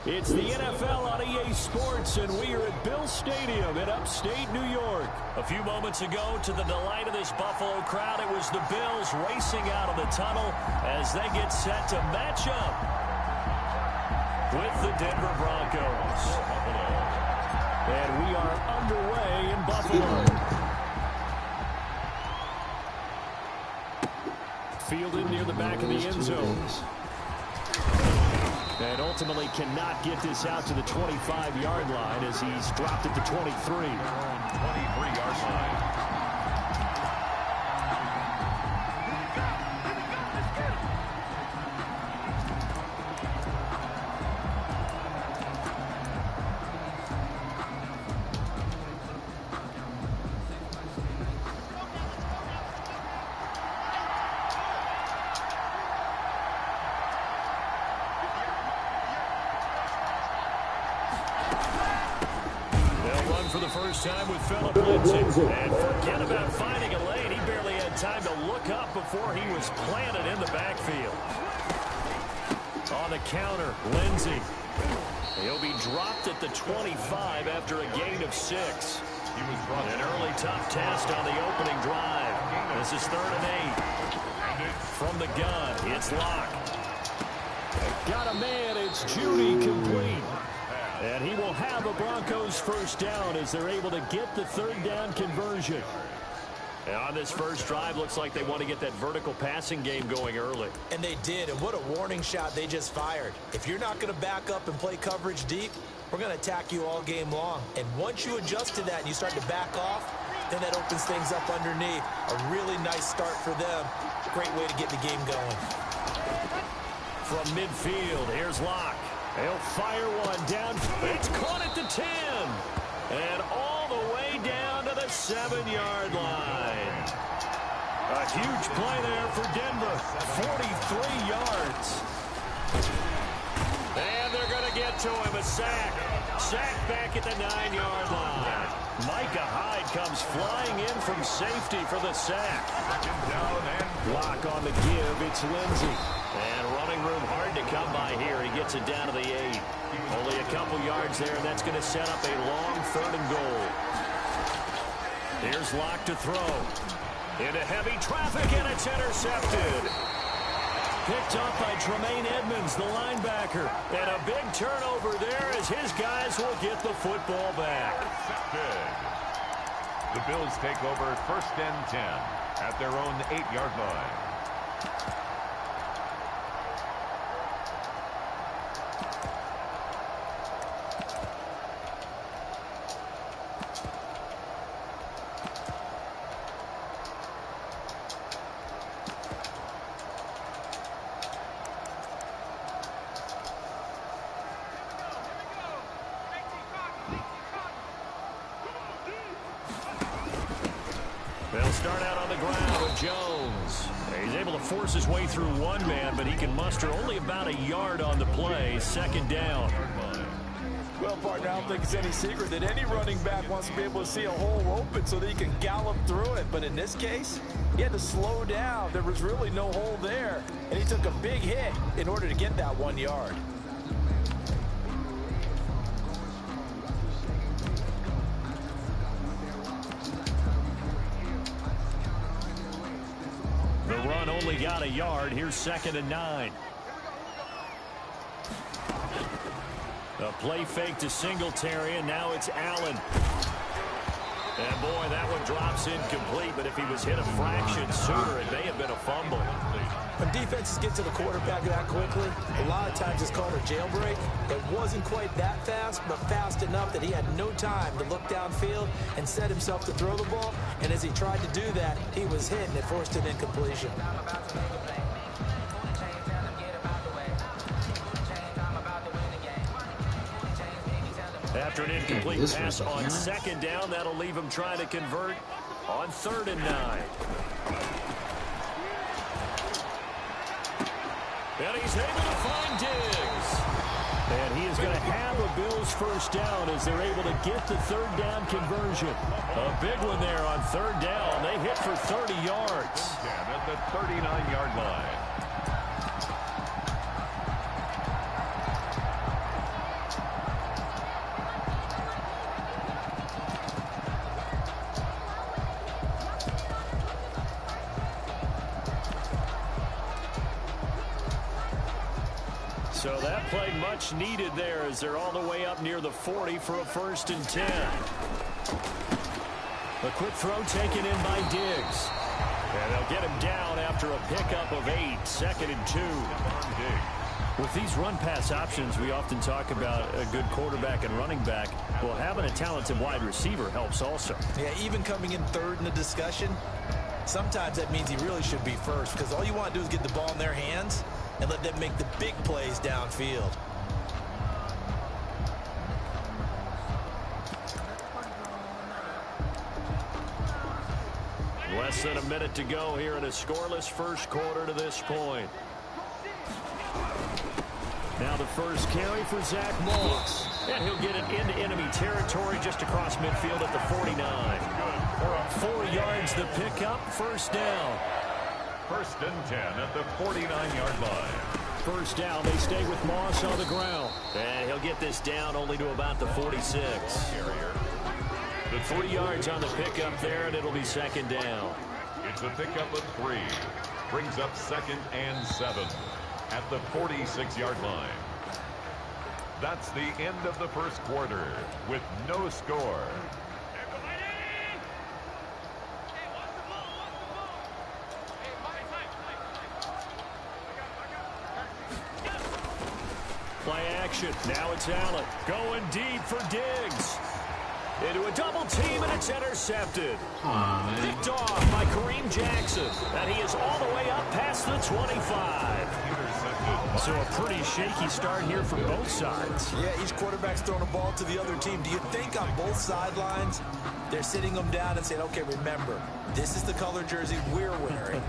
It's the NFL on EA Sports, and we are at Bill Stadium in upstate New York. A few moments ago, to the delight of this Buffalo crowd, it was the Bills racing out of the tunnel as they get set to match up with the Denver Broncos. And we are underway in Buffalo. Fielded near the back of the end zone. And ultimately cannot get this out to the 25-yard line as he's dropped at the 23. 23-yard line. For the first time with Philip Lindsay. And forget about finding a lane. He barely had time to look up before he was planted in the backfield. On the counter, Lindsay. He'll be dropped at the 25 after a gain of 6. An early tough test on the opening drive. This is 3rd and 8. From the gun, it's Locke. Got a man, it's Judy complete. And he will have a Broncos first down as they're able to get the 3rd down conversion. And on this first drive, looks like they want to get that vertical passing game going early. And they did, and what a warning shot they just fired. If you're not going to back up and play coverage deep, we're going to attack you all game long. And once you adjust to that and you start to back off, then that opens things up underneath. A really nice start for them. Great way to get the game going. From midfield, here's Locke. He'll fire one down. It's caught at the 10. And all the way down to the 7-yard line. A huge play there for Denver. 43 yards. And they're going to get to him. A sack. Sack back at the 9-yard line. Micah Hyde comes flying in from safety for the sack. Lock on the give. It's Lindsay. And running room hard to come by here. He gets it down to the 8. Only a couple yards there, and that's going to set up a long 3rd and goal. Here's Locke to throw. Into heavy traffic, and it's intercepted. Picked up by Tremaine Edmonds, the linebacker. And a big turnover there as his guys will get the football back. The Bills take over 1st and 10 at their own 8-yard line. They'll start out on the ground with Jones. He's able to force his way through one man, but he can muster only about a yard on the play. 2nd down. Well, partner, I don't think it's any secret that any running back wants to be able to see a hole open so that he can gallop through it. But in this case, he had to slow down. There was really no hole there, and he took a big hit in order to get that 1 yard. The run only got a yard. Here's 2nd and 9. A play fake to Singletary, and now it's Allen. And boy, that one drops incomplete, but if he was hit a fraction sooner, it may have been a fumble. When defenses get to the quarterback that quickly, a lot of times it's called a jailbreak. It wasn't quite that fast, but fast enough that he had no time to look downfield and set himself to throw the ball. And as he tried to do that, he was hit, and it forced an incompletion. After an incomplete pass on 2nd down, that'll leave him trying to convert on 3rd and 9. And he's able to find Diggs. And he is going to have a Bills first down as they're able to get the 3rd down conversion. A big one there on 3rd down. They hit for 30 yards. At the 39-yard line. So that play much needed there as they're all the way up near the 40 for a 1st and 10. A quick throw taken in by Diggs. And they'll get him down after a pickup of 8, 2nd and 2. With these run-pass options, we often talk about a good quarterback and running back. Well, having a talented wide receiver helps also. Yeah, even coming in 3rd in the discussion, sometimes that means he really should be 1st because all you want to do is get the ball in their hands and let them make the big plays downfield. Less than a minute to go here in a scoreless first quarter to this point. Now the first carry for Zach Moss. And he'll get it into enemy territory just across midfield at the 49. 4 yards the pickup, 1st down. 1st and 10 at the 49-yard line. 1st down, they stay with Moss on the ground. And he'll get this down only to about the 46. The 3 yards on the pickup there, and it'll be 2nd down. It's a pickup of 3. Brings up 2nd and 7 at the 46-yard line. That's the end of the first quarter with no score. Play action. Now it's Allen going deep for Diggs. Into a double team, and it's intercepted. Picked off by Kareem Jackson. And he is all the way up past the 25. So a pretty shaky start here from both sides. Yeah, each quarterback's throwing a ball to the other team. Do you think on both sidelines they're sitting them down and saying, okay, remember, this is the color jersey we're wearing.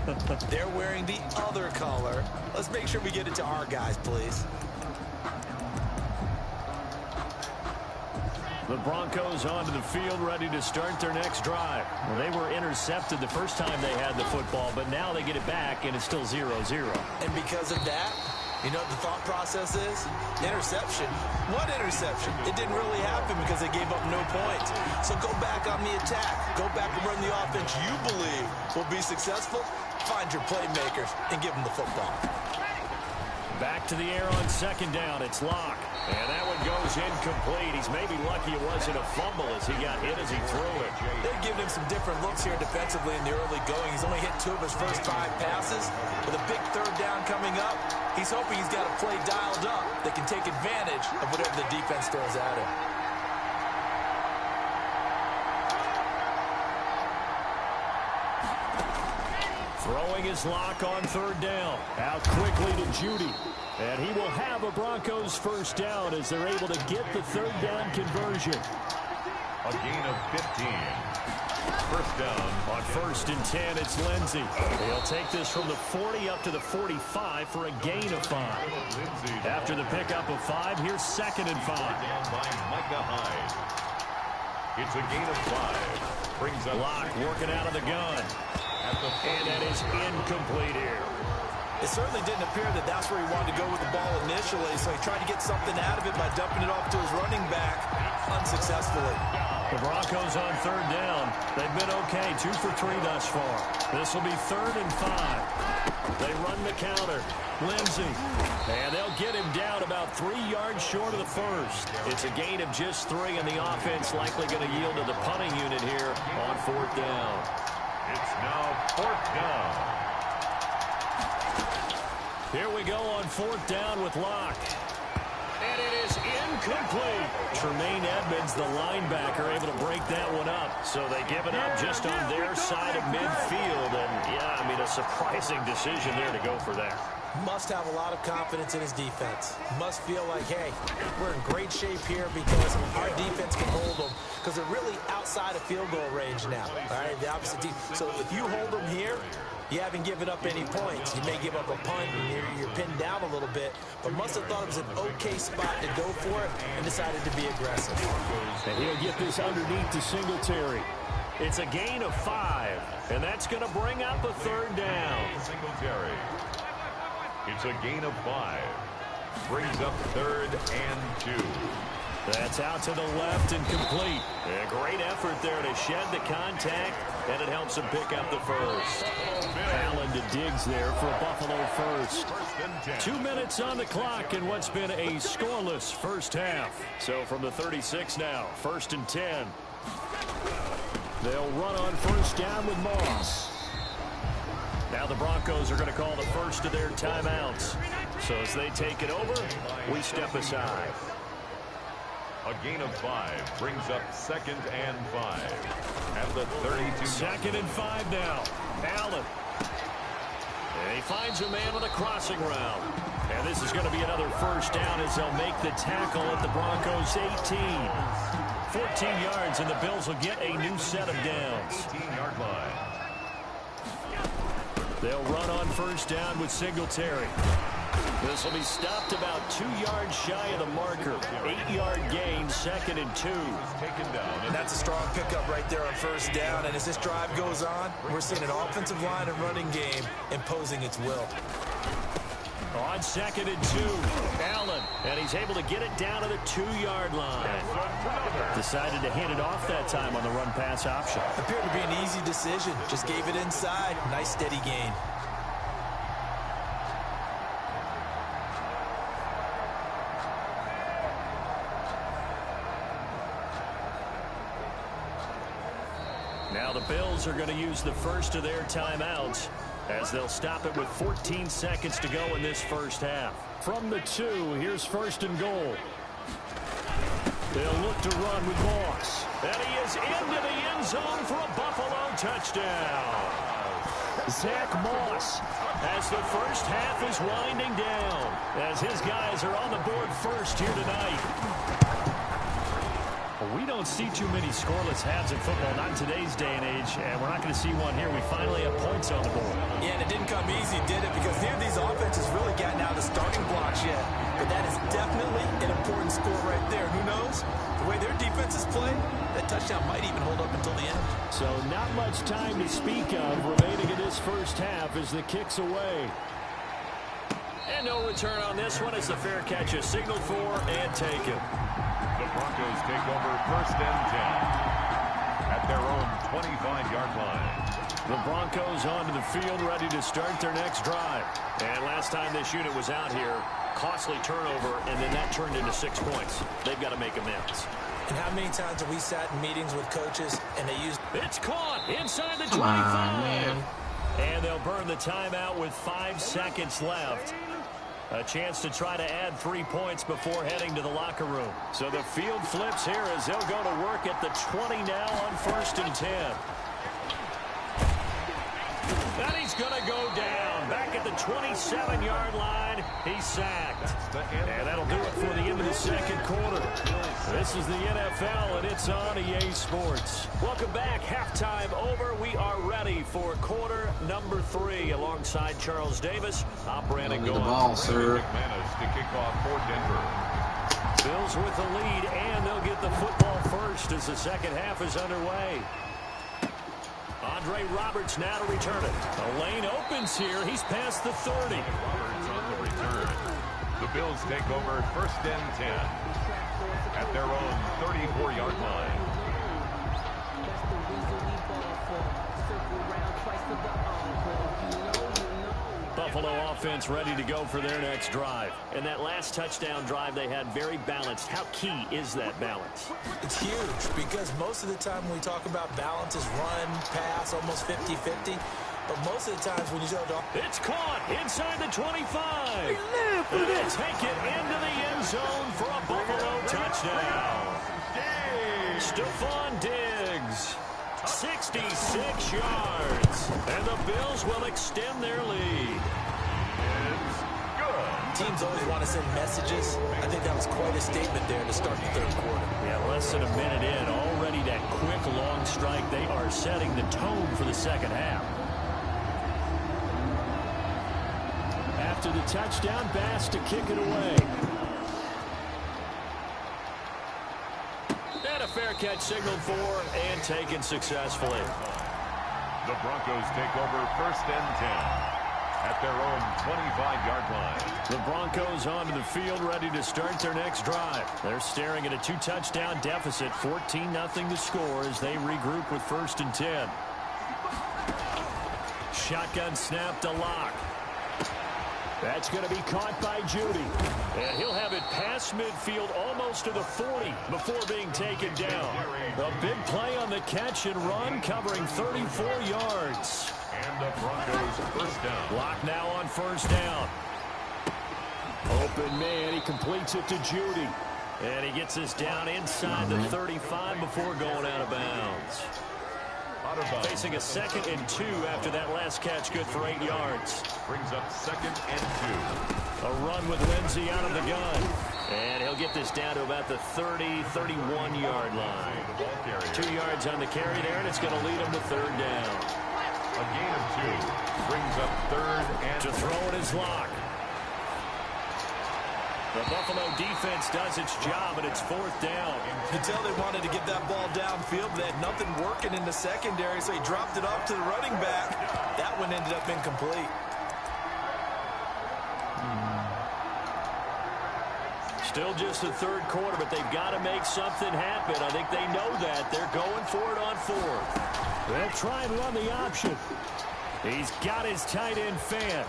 They're wearing the other color. Let's make sure we get it to our guys, please. The Broncos onto the field ready to start their next drive. Well, they were intercepted the first time they had the football, but now they get it back, and it's still 0-0. And because of that, you know what the thought process is? Interception. What interception? It didn't really happen because they gave up no points. So go back on the attack. Go back and run the offense you believe will be successful. Find your playmakers and give them the football. Back to the air on 2nd down. It's Locke. And that one goes incomplete. He's maybe lucky it wasn't a fumble as he got hit as he threw it. They're giving him some different looks here defensively in the early going. He's only hit 2 of his first 5 passes. With a big 3rd down coming up, he's hoping he's got a play dialed up that can take advantage of whatever the defense throws at him. Throwing his Lock on 3rd down. Out quickly to Judy. And he will have a Broncos 1st down as they're able to get the 3rd down conversion. A gain of 15. 1st down. On 1st and 10, it's Lindsey. He'll take this from the 40 up to the 45 for a gain of 5. After the pickup of 5, here's 2nd and 5. Down by Micah Hyde. It's a gain of 5. Brings up Locke working out of the gun. And that is incomplete here. It certainly didn't appear that that's where he wanted to go with the ball initially, so he tried to get something out of it by dumping it off to his running back unsuccessfully. The Broncos on 3rd down. They've been okay, 2 for 3 thus far. This will be 3rd and 5. They run the counter. Lindsey. And they'll get him down about 3 yards short of the 1st. It's a gain of just 3, and the offense likely going to yield to the punting unit here on 4th down. It's now 4th down. Here we go on 4th down with Locke. And it is incomplete. Tremaine Edmonds, the linebacker, able to break that one up. So they give it up just on their side of midfield. And, yeah, I mean, a surprising decision there to go for that. Must have a lot of confidence in his defense. Must feel like, hey, we're in great shape here because our defense can hold them. Because they're really outside of field goal range now. All right, the opposite team. So if you hold them here, you haven't given up any points. You may give up a punt and you're pinned down a little bit, but must have thought it was an okay spot to go for it and decided to be aggressive. And he'll get this underneath to Singletary. It's a gain of 5, and that's going to bring up a 3rd down. Singletary. It's a gain of 5. Brings up 3rd and 2. That's out to the left and complete. A great effort there to shed the contact and it helps him pick up the first. Allen to Diggs there for a Buffalo first. 2 minutes on the clock in what's been a scoreless first half. So from the 36 now, 1st and 10. They'll run on first down with Moss. Now the Broncos are going to call the first of their timeouts. So as they take it over, we step aside. A gain of 5 brings up 2nd and 5 at the 32. 2nd and 5 now. Allen. And he finds a man on a crossing route. And this is going to be another first down as they'll make the tackle at the Broncos 18. 14 yards, and the Bills will get a new set of downs. 18-yard line. They'll run on first down with Singletary. This will be stopped about 2 yards shy of the marker. 8-yard gain, 2nd and 2. Taken down. And that's a strong pickup right there on first down. And as this drive goes on, we're seeing an offensive line and running game imposing its will. On 2nd and 2, Allen, and he's able to get it down to the 2-yard line. Decided to hand it off that time on the run-pass option. Appeared to be an easy decision. Just gave it inside. Nice steady gain. Now the Bills are going to use the first of their timeouts as they'll stop it with 14 seconds to go in this first half. From the 2, here's 1st and goal. They'll look to run with Moss. And he is into the end zone for a Buffalo touchdown. Zach Moss as the first half is winding down as his guys are on the board first here tonight. We don't see too many scoreless halves in football, not in today's day and age, and we're not going to see one here. We finally have points on the board. Yeah, and it didn't come easy, did it? Because neither of these offenses really gotten out of the starting blocks yet. But that is definitely an important score right there. Who knows? The way their defenses play, that touchdown might even hold up until the end. So not much time to speak of remaining in this first half as the kick's away. And no return on this one as the fair catch is signaled for and taken. The Broncos take over 1st and 10 at their own 25-yard line. The Broncos onto the field ready to start their next drive. And last time this unit was out here, costly turnover, and then that turned into 6 points. They've got to make amends. And how many times have we sat in meetings with coaches and they used... It's caught inside the 25. Come on, man. And they'll burn the timeout with 5 seconds left. A chance to try to add 3 points before heading to the locker room. So the field flips here as they'll go to work at the 20 now on 1st and 10. And he's going to go down. Back at the 27-yard line, he's sacked. And that'll do it for the end of the second quarter. This is the NFL, and it's on EA Sports. Welcome back. Halftime over. We are ready for quarter number 3 alongside Charles Davis. Brandon Give me the ball, sir. McManus to kick off for Denver. Bills with the lead, and they'll get the football first as the second half is underway. Andre Roberts now to return it. The lane opens here. He's past the 30. Roberts on the return. The Bills take over 1st and 10 at their own 34-yard line. Buffalo offense ready to go for their next drive. And that last touchdown drive they had very balanced. How key is that balance? It's huge because most of the time when we talk about balance is run, pass, almost 50-50. But most of the times when you go to... It's caught inside the 25. And they take it into the end zone for a Buffalo touchdown. Stephon Diggs. 66 yards. And the Bills will extend their lead. It's good. Teams always want to send messages. I think that was quite a statement there to start the third quarter. Yeah, less than a minute in. Already that quick, long strike. They are setting the tone for the second half. After the touchdown, Bass to kick it away. And a fair catch signaled for and taken successfully. The Broncos take over 1st and 10 at their own 25-yard line. The Broncos onto the field ready to start their next drive. They're staring at a 2-touchdown deficit, 14-0 to score as they regroup with 1st and 10. Shotgun snap to Locke. That's going to be caught by Judy. And he'll have it past midfield almost to the 40 before being taken down. A big play on the catch and run covering 34 yards. And the Broncos first down. Locke now on first down. Open man. He completes it to Judy. And he gets us down inside the 35 before going out of bounds. Facing a 2nd and 2 after that last catch, good for 8 yards. Brings up 2nd and 2. A run with Lindsay out of the gun. And he'll get this down to about the 30, 31-yard line. 2 yards on the carry there, and it's going to lead him to 3rd down. A gain of 2. Brings up 3rd and to throw it is Locke. The Buffalo defense does its job, and it's 4th down. You can tell they wanted to get that ball downfield. They had nothing working in the secondary, so he dropped it off to the running back. That one ended up incomplete. Still just the 3rd quarter, but they've got to make something happen. I think they know that. They're going for it on 4th. They'll try and run the option. He's got his tight end fan.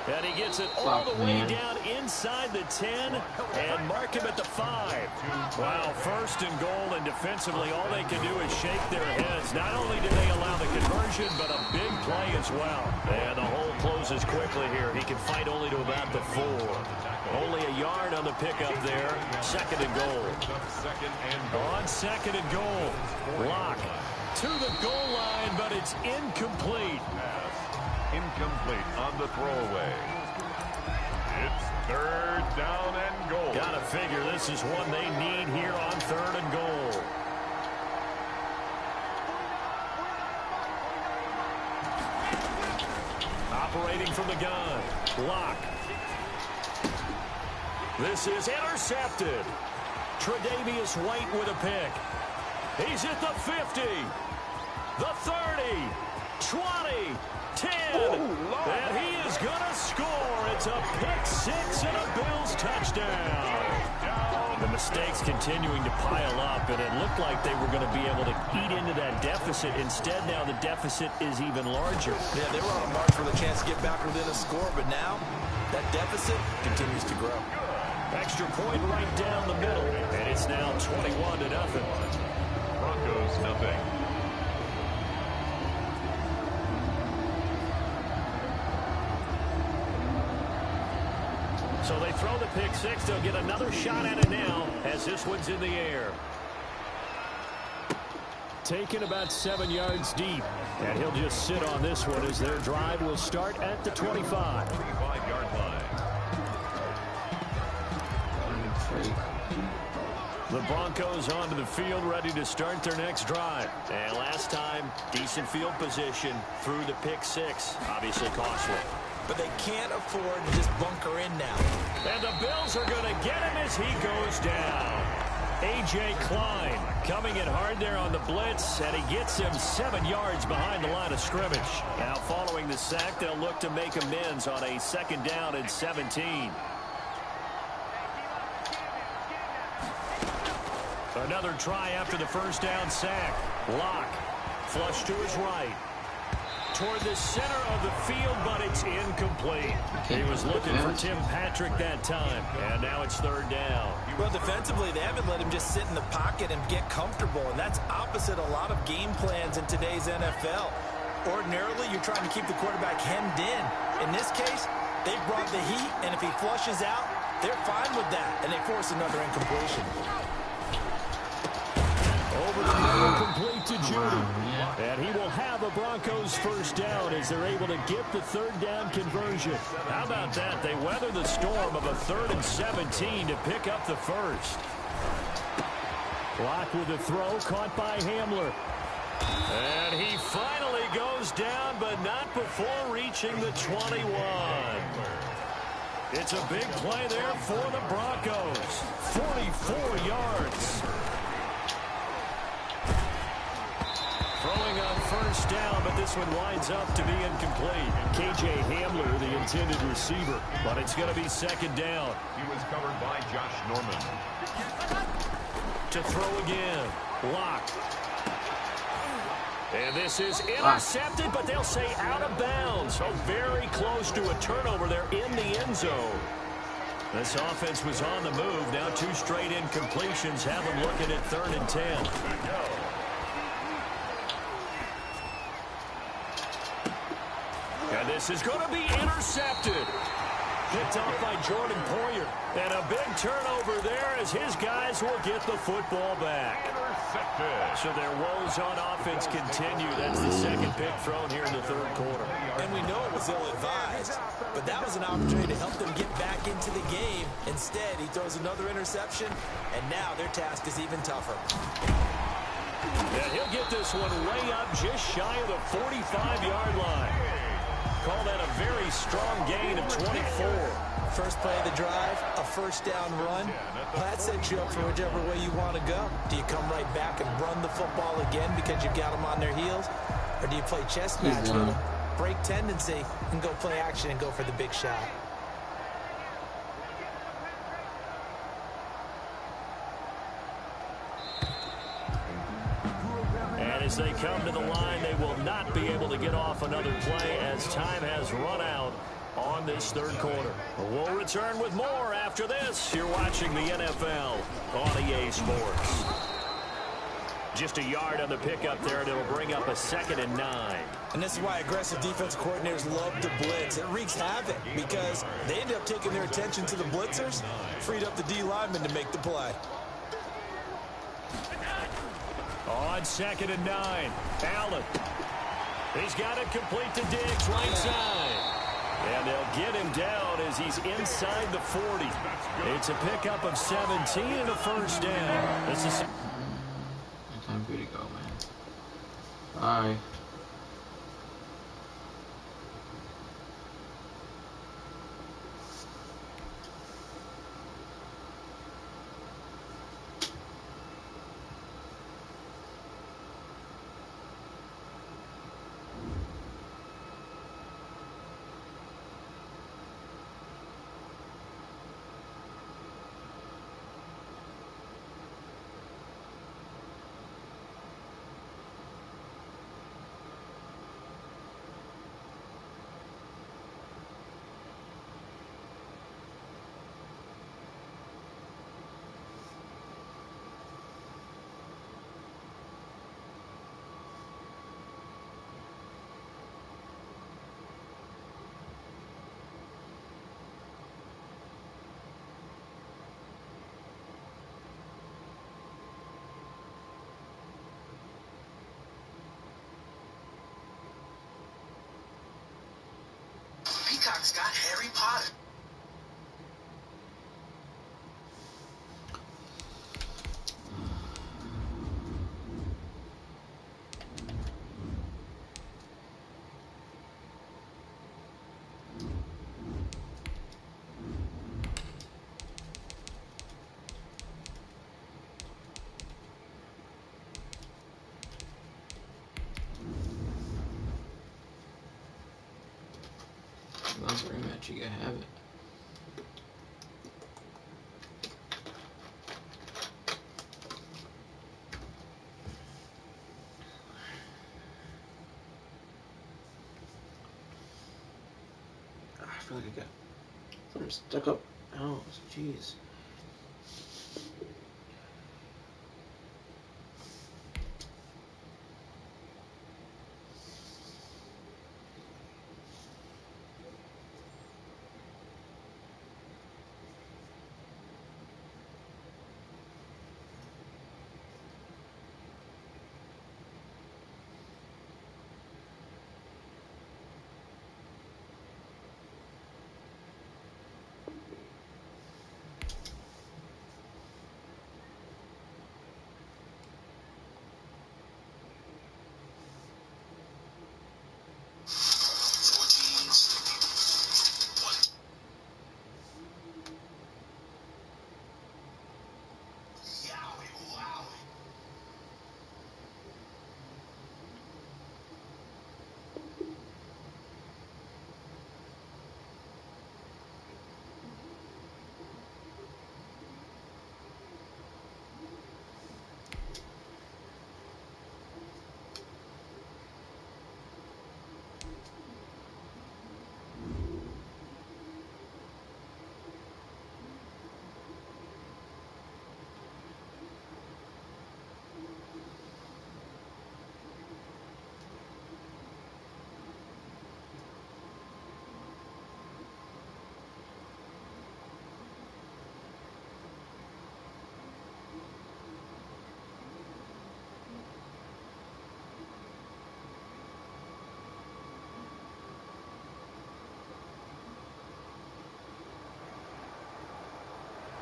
And he gets it all the way down inside the 10 and mark him at the 5. Wow, 1st and goal, and defensively all they can do is shake their heads. Not only do they allow the conversion, but a big play as well. And the hole closes quickly here. He can fight only to about the 4. Only a yard on the pickup there. 2nd and goal. On 2nd and goal. Locke to the goal line, but it's incomplete. incomplete on the throwaway. It's 3rd down and goal. Gotta figure this is one they need here on 3rd and goal. Operating from the gun. Locke. This is intercepted. Tre'Davious White with a pick. He's at the 50. The 30. 20. 10. And he is going to score. It's a pick six and a Bills touchdown. The mistakes continuing to pile up, and it looked like they were going to be able to eat into that deficit. Instead, now the deficit is even larger. Yeah, they were on a march for the chance to get back within a score, but now that deficit continues to grow. Extra point right down the middle, and it's now 21-0. Broncos nothing. So they throw the pick six. They'll get another shot at it now as this one's in the air. Taken about 7 yards deep. And he'll just sit on this one as their drive will start at the 25. 25-yard line. The Broncos onto the field ready to start their next drive. And last time, decent field position through the pick six. Obviously costly. But they can't afford to just bunker in now. And the Bills are going to get him as he goes down. A.J. Klein coming in hard there on the blitz, and he gets him 7 yards behind the line of scrimmage. Now following the sack, they'll look to make amends on a 2nd down and 17. Another try after the first down sack. Locke, flush to his right. Toward the center of the field, but it's incomplete. He was looking for Tim Patrick that time, and now it's 3rd down. Well, defensively, they haven't let him just sit in the pocket and get comfortable, and that's opposite a lot of game plans in today's NFL. Ordinarily, you're trying to keep the quarterback hemmed in. In this case, they brought the heat, and if he flushes out, they're fine with that, and they force another incompletion. Over the middle, complete to Judy. And he will have a Broncos first down as they're able to get the 3rd down conversion. How about that? They weather the storm of a 3rd and 17 to pick up the first. Locke with the throw, caught by Hamler. And he finally goes down, but not before reaching the 21. It's a big play there for the Broncos. 44 yards. Throwing on first down, but this one winds up to be incomplete. K.J. Hamler, the intended receiver, but it's going to be 2nd down. He was covered by Josh Norman. To throw again. Locke. And this is intercepted, but they'll say out of bounds. So very close to a turnover there in the end zone. This offense was on the move. Now 2 straight incompletions have them looking at 3rd and 10. And this is going to be intercepted. Picked off by Jordan Poyer. And a big turnover there as his guys will get the football back. So their woes on offense continue. That's the 2nd pick thrown here in the 3rd quarter. And we know it was ill-advised, but that was an opportunity to help them get back into the game. Instead, he throws another interception, and now their task is even tougher. And he'll get this one way up just shy of the 45-yard line. Call that a very strong gain of 24. First play of the drive, a first down run. Well, that sets you up for whichever way you want to go. Do you come right back and run the football again because you've got them on their heels? Or do you play chess match with them, break tendency, and go play action and go for the big shot? And as they come to the line, they will not be able to get off another play as time has run out on this 3rd quarter. We'll return with more after this. You're watching the NFL on EA Sports. Just a yard on the pickup there, and it'll bring up a 2nd and 9. And this is why aggressive defensive coordinators love to blitz. It wreaks havoc because they end up taking their attention to the blitzers, freed up the D lineman to make the play. On 2nd and 9, Allen. He's got it complete to Diggs, right side. And they'll get him down as he's inside the 40. It's a pickup of 17 and a first down. This is time for you to go, man. Bye. Peacock's got Harry Potter. That's a rematch, you gotta have it. I feel like I got something stuck up. Oh, jeez.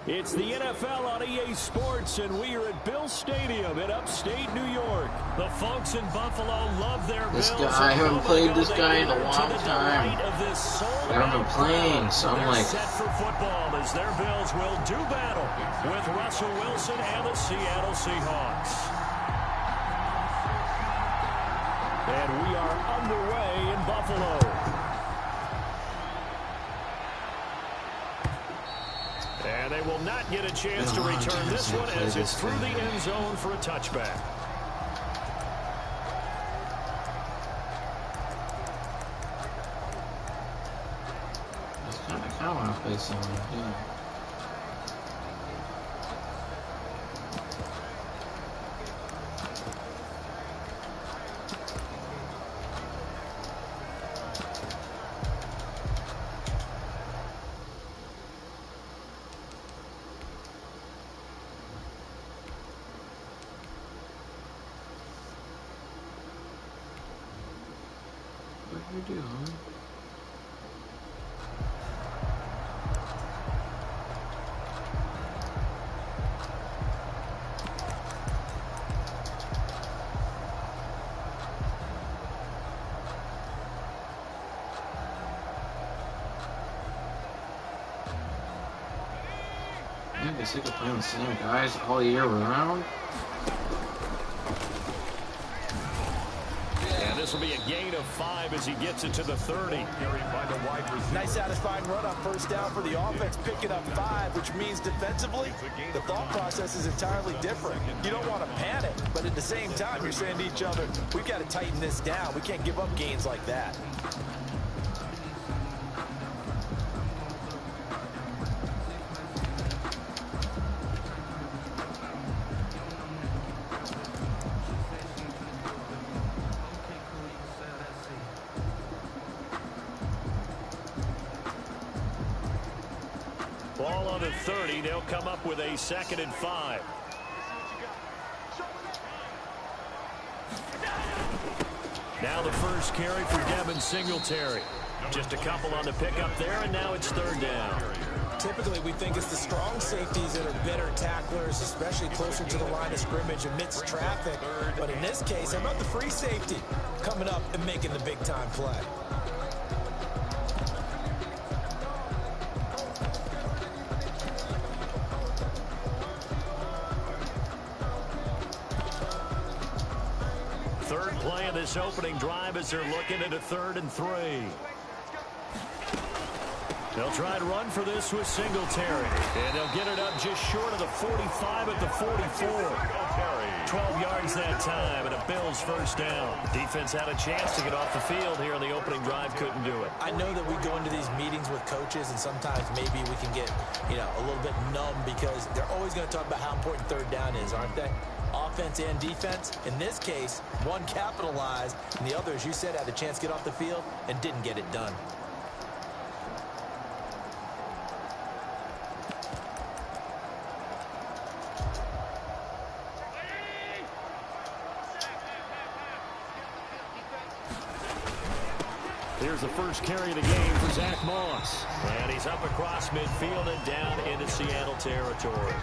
It's the NFL on EA Sports, and we are at Bill Stadium in upstate New York. The folks in Buffalo love their This Bills. guy, I haven't played this guy in a long To the time. delight of this I haven't been playing, so I'm They're like, set for football as their Bills will do battle with Russell Wilson and the Seattle Seahawks. And we are underway in Buffalo. And they will not get a chance to return this one as it's through the end zone for a touchback. I kind of want to play someone, yeah. What do you do, huh? I get sick of playing the same guys all year round. And this will be a gain of 5 as he gets it to the 30. Carried by the wide receiver. Nice satisfying run on first down for the offense, picking up 5, which means defensively, the thought process is entirely different. You don't want to panic, but at the same time, you're saying to each other, we've got to tighten this down. We can't give up gains like that. Ball on the 30. They'll come up with a 2nd and 5. Now the first carry for Devin Singletary. Just a couple on the pickup there, and now it's 3rd down. Typically, we think it's the strong safeties that are better tacklers, especially closer to the line of scrimmage amidst traffic. But in this case, how about the free safety coming up and making the big-time play? Third play of this opening drive as they're looking at a 3rd and 3. They'll try to run for this with Singletary. And they'll get it up just short of the 45 at the 44. 12 yards that time, and a Bills first down. Defense had a chance to get off the field here in the opening drive, couldn't do it. I know that we go into these meetings with coaches, and sometimes maybe we can get, a little bit numb because they're always going to talk about how important 3rd down is, aren't they? Offense and defense. In this case, one capitalized, and the other, as you said, had a chance to get off the field and didn't get it done. Here's the first carry of the game for Zach Moss. And he's up across midfield and down into Seattle territory.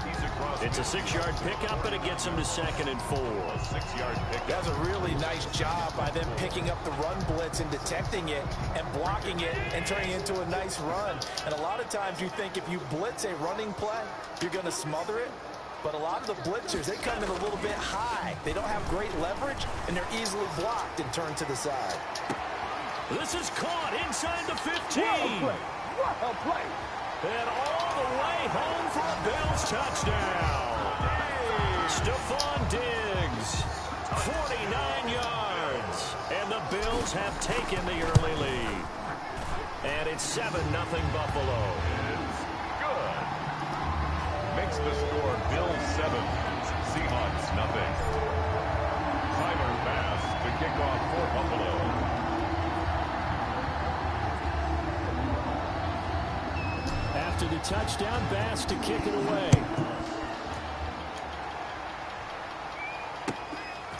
It's a 6-yard pickup, and it gets him to 2nd and 4. 6-yard pickup. That's a really nice job by them picking up the run blitz and detecting it and blocking it and turning it into a nice run. And a lot of times you think if you blitz a running play, you're going to smother it. But a lot of the blitzers, they come in a little bit high. They don't have great leverage, and they're easily blocked and turned to the side. This is caught inside the 15. Well play. And all the way home for a Bills touchdown. Stephon Diggs, 49 yards. And the Bills have taken the early lead. And it's 7-0 Buffalo. It's good. Makes the score Bills 7, Seahawks nothing. Tyler Bass to kick off for Buffalo. After the touchdown, Bass to kick it away.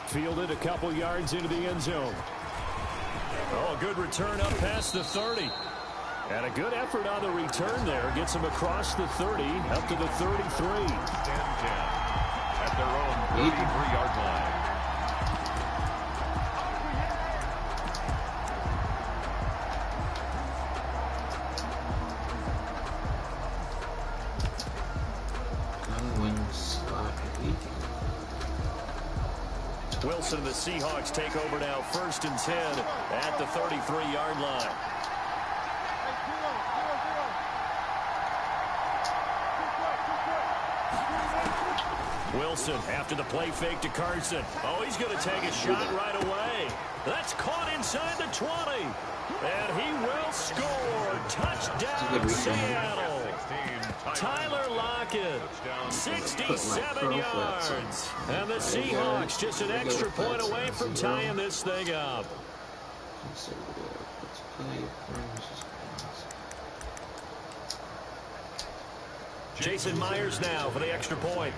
Fielded a couple yards into the end zone. Oh, a good return up past the 30. And a good effort on the return there. Gets him across the 30, up to the 33. 10-10 at their own 33-yard line. Wilson and the Seahawks take over now, 1st and 10 at the 33-yard line. Wilson after the play fake to Carson. Oh, he's going to take a shot right away. That's caught inside the 20. And he will score. Touchdown, Seattle. Tyler Lockett, 67 yards. And the Seahawks just an extra point away from tying this thing up. Jason Myers now for the extra point.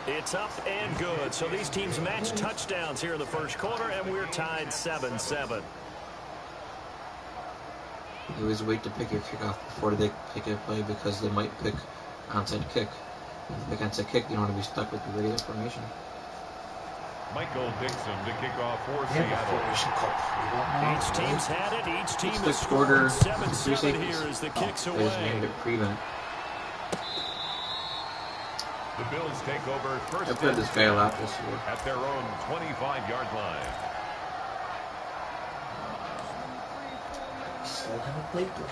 It's up and good. So these teams match touchdowns here in the first quarter, and we're tied 7-7. You always wait to pick your kickoff before they pick a play because they might pick onside kick. If they pick onside kick, you don't want to be stuck with the regular formation. Michael Dixon to kick off for Seattle. Each team's had it. Each team has scored 7-7 here as the kicks They away. just named it prevent. The Bills take over first I played this guy a lot this year. at their own 25-yard line. Still haven't played this.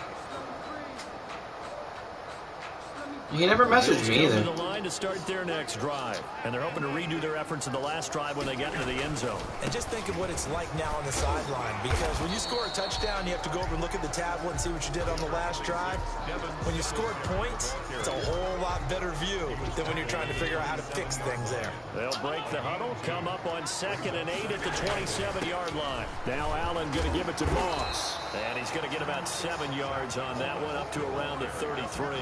He never messaged me either. The line to start their next drive, and they're hoping to redo their efforts in the last drive when they get into the end zone. And just think of what it's like now on the sideline, because when you score a touchdown, you have to go over and look at the tablet and see what you did on the last drive. When you scored points, it's a whole lot better view than when you're trying to figure out how to fix things there. They'll break the huddle, come up on 2nd and 8 at the 27-yard line. Now Allen going to give it to Moss, and he's going to get about 7 yards on that one, up to around the 33.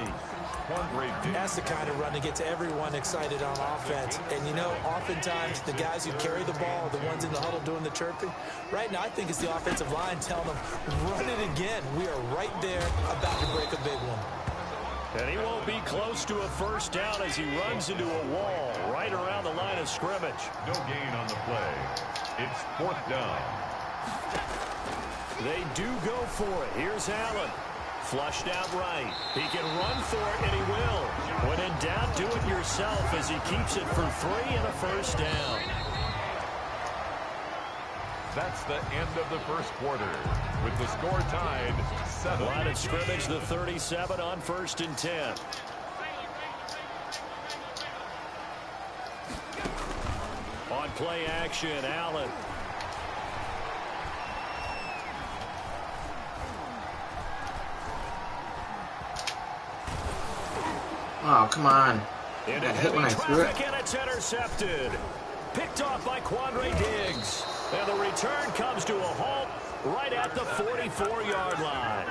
That's the kind of run that gets everyone excited on offense. And, you know, oftentimes the guys who carry the ball are the ones in the huddle doing the chirping. Right now, I think it's the offensive line telling them, run it again. We are right there about to break a big one. And he won't be close to a first down as he runs into a wall right around the line of scrimmage. No gain on the play. It's 4th down. They do go for it. Here's Allen. Flushed out right. He can run for it, and he will. When in doubt, do it yourself as he keeps it for 3 and a first down. That's the end of the first quarter, with the score tied 7. Line of scrimmage, the 37 on 1st and 10. On play action, Allen. Oh, come on. I Into got hit when I threw it. and it's intercepted. Picked off by Quandre Diggs. And the return comes to a halt right at the 44-yard line.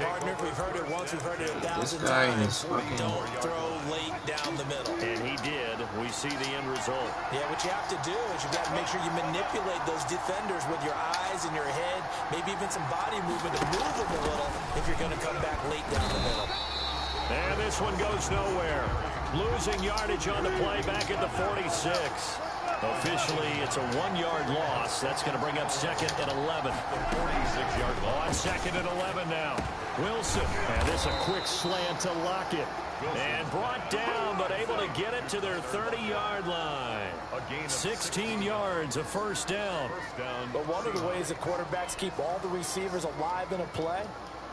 Partner, we've heard it once, we've heard it 1,000 This guy times. is fucking... Don't throw late down the middle. And he did. We see the end result. Yeah, what you have to do is you got to make sure you manipulate those defenders with your eyes and your head, maybe even some body movement to move them a little if you're going to come back late down the middle. And this one goes nowhere. Losing yardage on the play back at the 46. Officially, it's a 1-yard loss. That's going to bring up 2nd and 11. 46-yard line. On 2nd and 11 now. Wilson. And this a quick slant to Lockett. And brought down, but able to get it to their 30-yard line. 16 yards, a first down. But one of the ways that quarterbacks keep all the receivers alive in a play,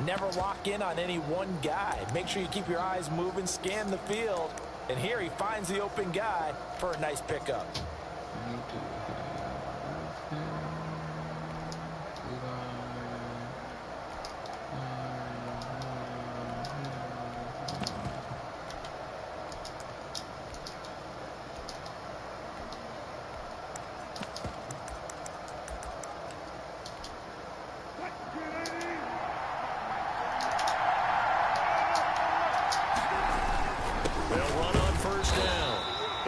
never lock in on any one guy. Make sure you keep your eyes moving, scan the field. And here he finds the open guy for a nice pickup.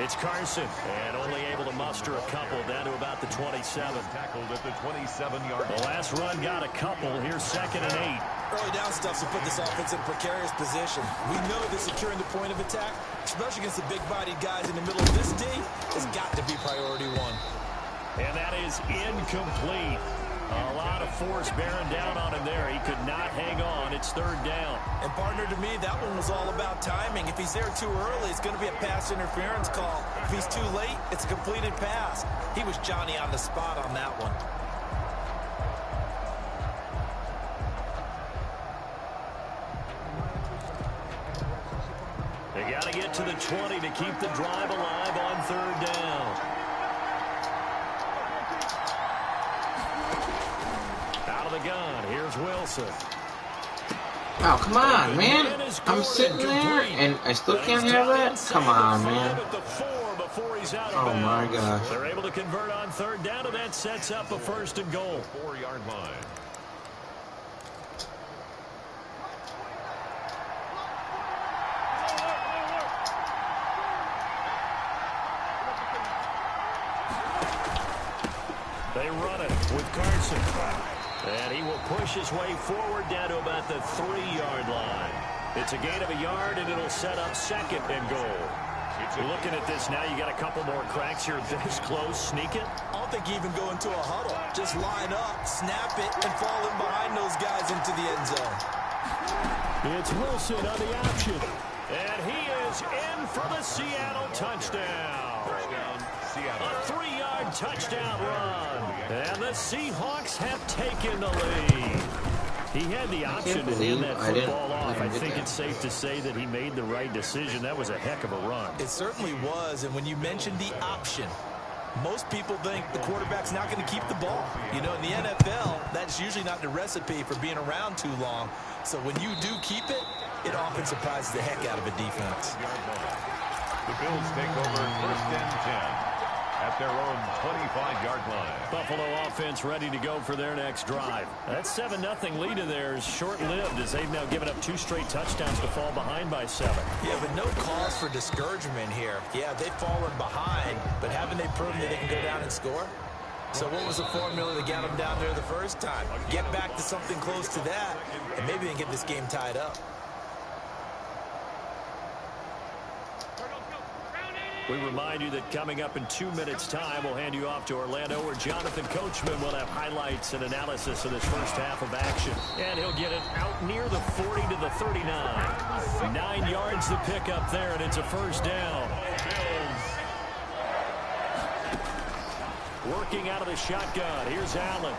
It's Carson, and only able to muster a couple down to about the 27. Tackled at the 27-yard line. The last run got a couple. Here's 2nd and 8. Early down stuff to put this offense in a precarious position. We know that securing the point of attack, especially against the big-bodied guys in the middle of this D, has got to be priority one. And that is incomplete. A lot of force bearing down on him there. He could not hang on. It's 3rd down. And, partner, to me, that one was all about timing. If he's there too early, it's going to be a pass interference call. If he's too late, it's a completed pass. He was Johnny on the spot on that one. They got to get to the 20 to keep the drive alive on 3rd down. Out of the gun, here's Wilson. Oh, come on, man. I'm sitting there, and I still can't have that? Come on, man. Oh, my gosh. They're able to convert on 3rd down, and that sets up a 1st and goal. 4-yard line. They run it with Carson. And he will push his way forward down to about the 3-yard line. It's a gain of a yard, and it'll set up 2nd and goal. Looking at this now, you got a couple more cracks here this close. Sneak it. I don't think you even go into a huddle. Just line up, snap it, and fall in behind those guys into the end zone. It's Wilson on the option. And he is in for the Seattle touchdown. A 3-yard touchdown run. And the Seahawks have taken the lead. He had the option to hand that football off. I think it's safe to say that he made the right decision. That was a heck of a run. It certainly was. And when you mentioned the option, most people think the quarterback's not going to keep the ball. You know, in the NFL, that's usually not the recipe for being around too long. So when you do keep it, it often surprises the heck out of a defense. The Bills take over 1st and 10. At their own 25-yard line. Buffalo offense ready to go for their next drive. That 7-0 lead of theirs short-lived as they've now given up 2 straight touchdowns to fall behind by 7. Yeah, but no cause for discouragement here. Yeah, they've fallen behind, but haven't they proven that they can go down and score? So what was the formula that got them down there the first time? Get back to something close to that, and maybe they can get this game tied up. We remind you that coming up in 2 minutes' time, we'll hand you off to Orlando, where Jonathan Coachman will have highlights and analysis of this first half of action. And he'll get it out near the 40 to the 39. 9 yards to pick up there, and it's a 1st down. Working out of the shotgun. Here's Allen.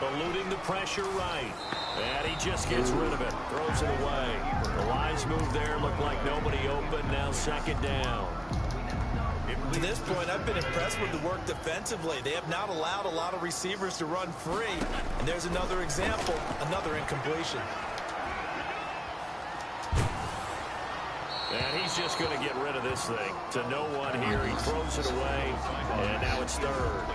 Eluding the pressure right. And he just gets rid of it. Throws it away. The lines move there. Look like nobody open. Now 2nd down. To this point, I've been impressed with the work defensively. They have not allowed a lot of receivers to run free. And there's another example, another incompletion. And he's just going to get rid of this thing. To no one here. He throws it away. And now it's 3rd.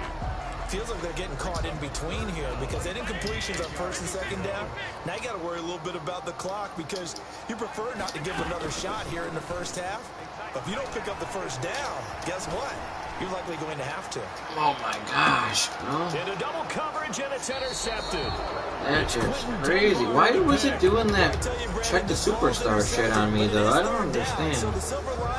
Feels like they're getting caught in between here because that incompletion's on 1st and 2nd down. Now you got to worry a little bit about the clock because you prefer not to give another shot here in the first half. But if you don't pick up the 1st down, guess what? You're likely going to have to. Oh, my gosh, bro. Into double coverage, and it's intercepted. That's just crazy. Why was it doing that check the superstar shit on me, though? I don't understand.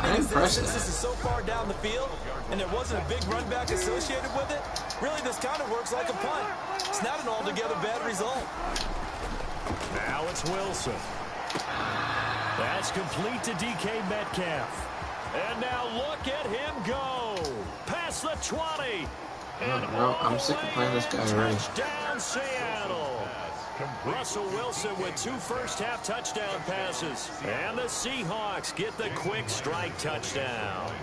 I'm impressed This is so far down the field, and there wasn't a big run back associated with it. Really, this kind of works like a punt. It's not an altogether bad result. Now it's Wilson. That's complete to DK Metcalf. And now look at him go. Past the 20. No, I'm sick of playing this guy already. Touchdown, Seattle. Russell Wilson with 2 first-half touchdown passes. And the Seahawks get the quick strike touchdown.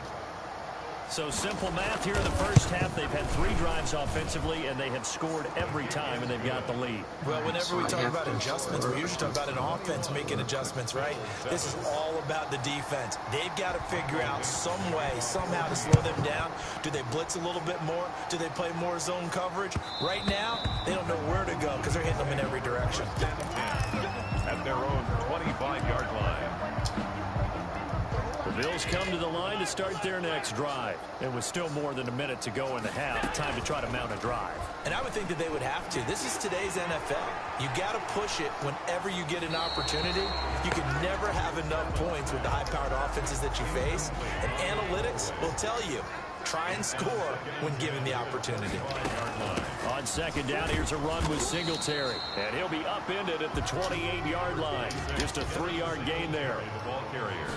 So simple math here in the first half. They've had 3 drives offensively, and they have scored every time, and they've got the lead. Well, whenever we talk about adjustments, we usually talk about an offense making adjustments, right? This is all about the defense. They've got to figure out some way, somehow to slow them down. Do they blitz a little bit more? Do they play more zone coverage? Right now, they don't know where to go because they're hitting them in every direction. At their own 25-yard line. The The Bills come to the line to start their next drive. It was still more than a minute to go in the half. Time to try to mount a drive. And I would think that they would have to. This is today's NFL. You got to push it whenever you get an opportunity. You can never have enough points with the high-powered offenses that you face. And analytics will tell you, try and score when given the opportunity. On second down, here's a run with Singletary. And he'll be upended at the 28-yard line. Just a 3-yard gain there. Ball carrier.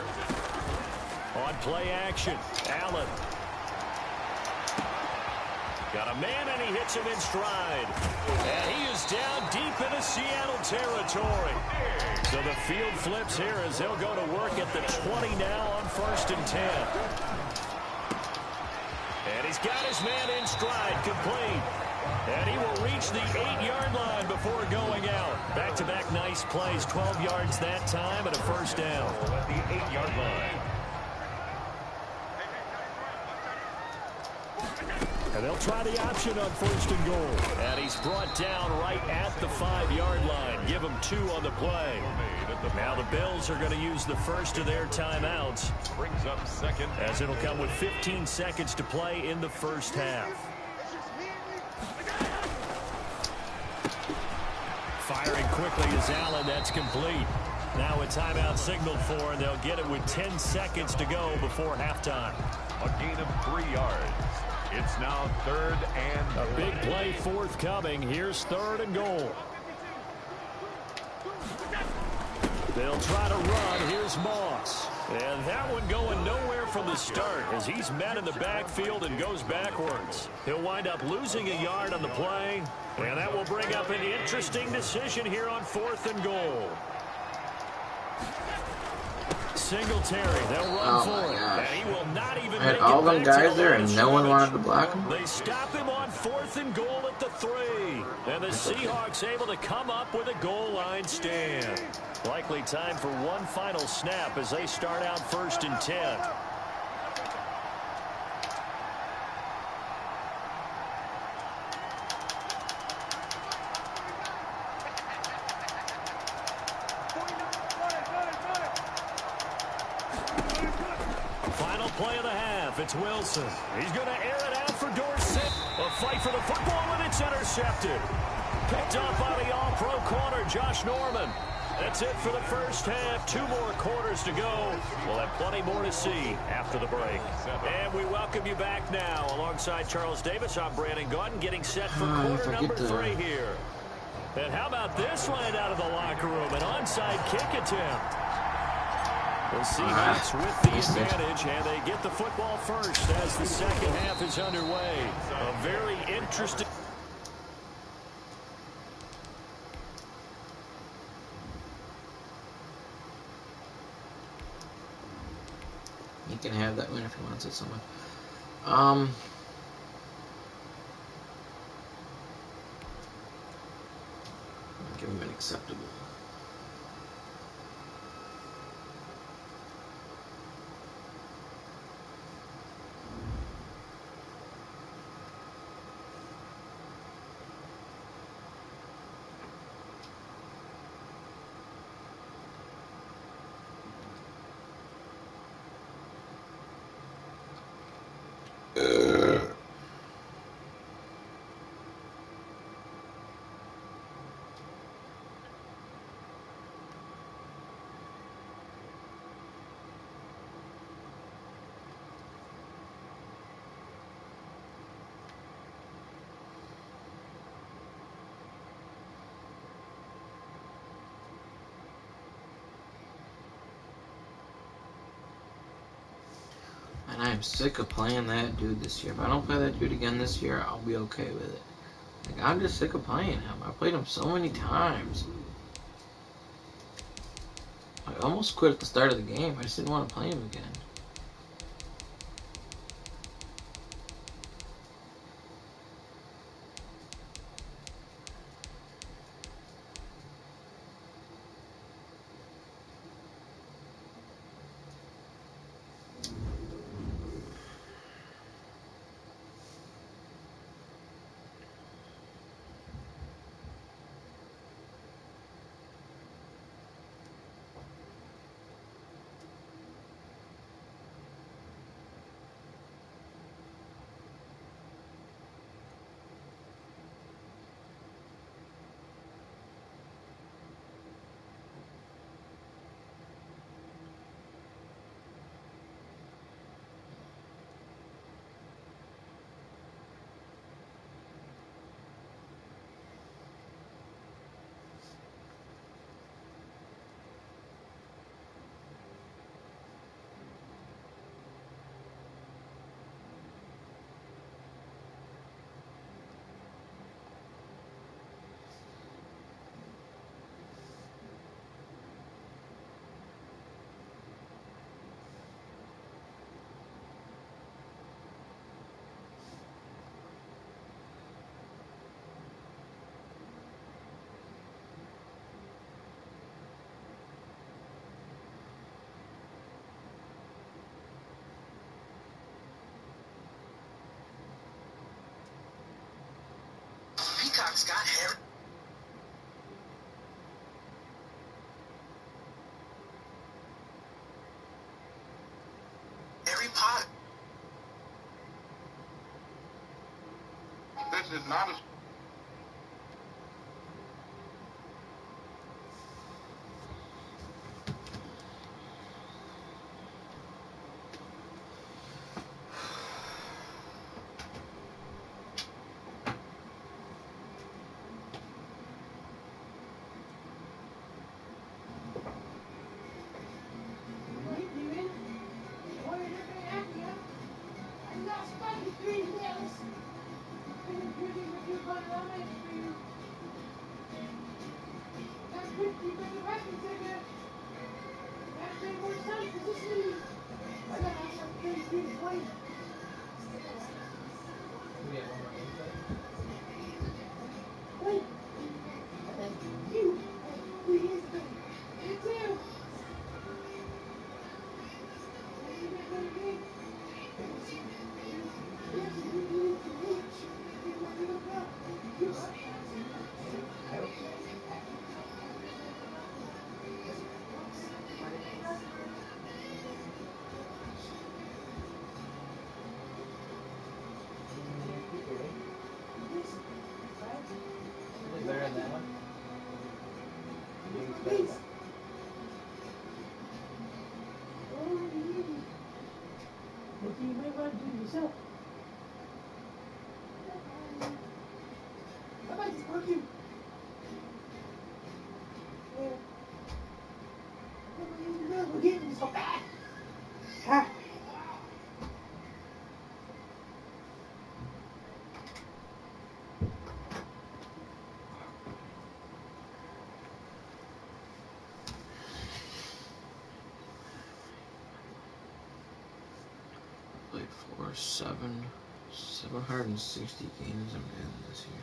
On play action, Allen. Got a man, and he hits him in stride. And he is down deep into Seattle territory. So the field flips here as they'll go to work at the 20 now on 1st and 10. And he's got his man in stride, complete. And he will reach the 8-yard line before going out. Back-to-back nice plays, 12 yards that time and a 1st down. At the 8-yard line. And they'll try the option on 1st and goal. And he's brought down right at the 5-yard line. Give him 2 on the play. Now the Bills are going to use the first of their timeouts. Brings up second. As it'll come with 15 seconds to play in the first half. Firing quickly is Allen. That's complete. Now a timeout signaled for, and they'll get it with 10 seconds to go before halftime. A gain of 3 yards. It's now 3rd and a big play forthcoming. Here's 3rd and goal. They'll try to run. Here's Moss. And that one going nowhere from the start as he's met in the backfield and goes backwards. He'll wind up losing a yard on the play. And that will bring up an interesting decision here on 4th and goal. Singletary, they'll run for it. And he will not even I had all them guys there and no one wanted to block him. They stop him on 4th and goal at the 3. And the Seahawks able to come up with a goal line stand. Likely time for one final snap as they start out 1st and 10. Final play of the half. It's Wilson. He's going to air it out for Dorsett. A fight for the football, and it's intercepted. Picked up by the all-pro corner, Josh Norman. That's it for the first half. 2 more quarters to go. We'll have plenty more to see after the break. And we welcome you back now. Alongside Charles Davis, I'm Brandon Gordon, getting set for quarter number 3 here. And how about this right out of the locker room? An onside kick attempt. The Seahawks with the advantage, and they get the football first as the second half is underway. A very interesting... He can have that win if he wants it so much. Give him an acceptable. And I'm sick of playing that dude this year. If I don't play that dude again this year, I'll be okay with it. Like, I'm just sick of playing him. I played him so many times. I almost quit at the start of the game. I just didn't want to play him again. This is not a... Played for 760 games I'm in this year.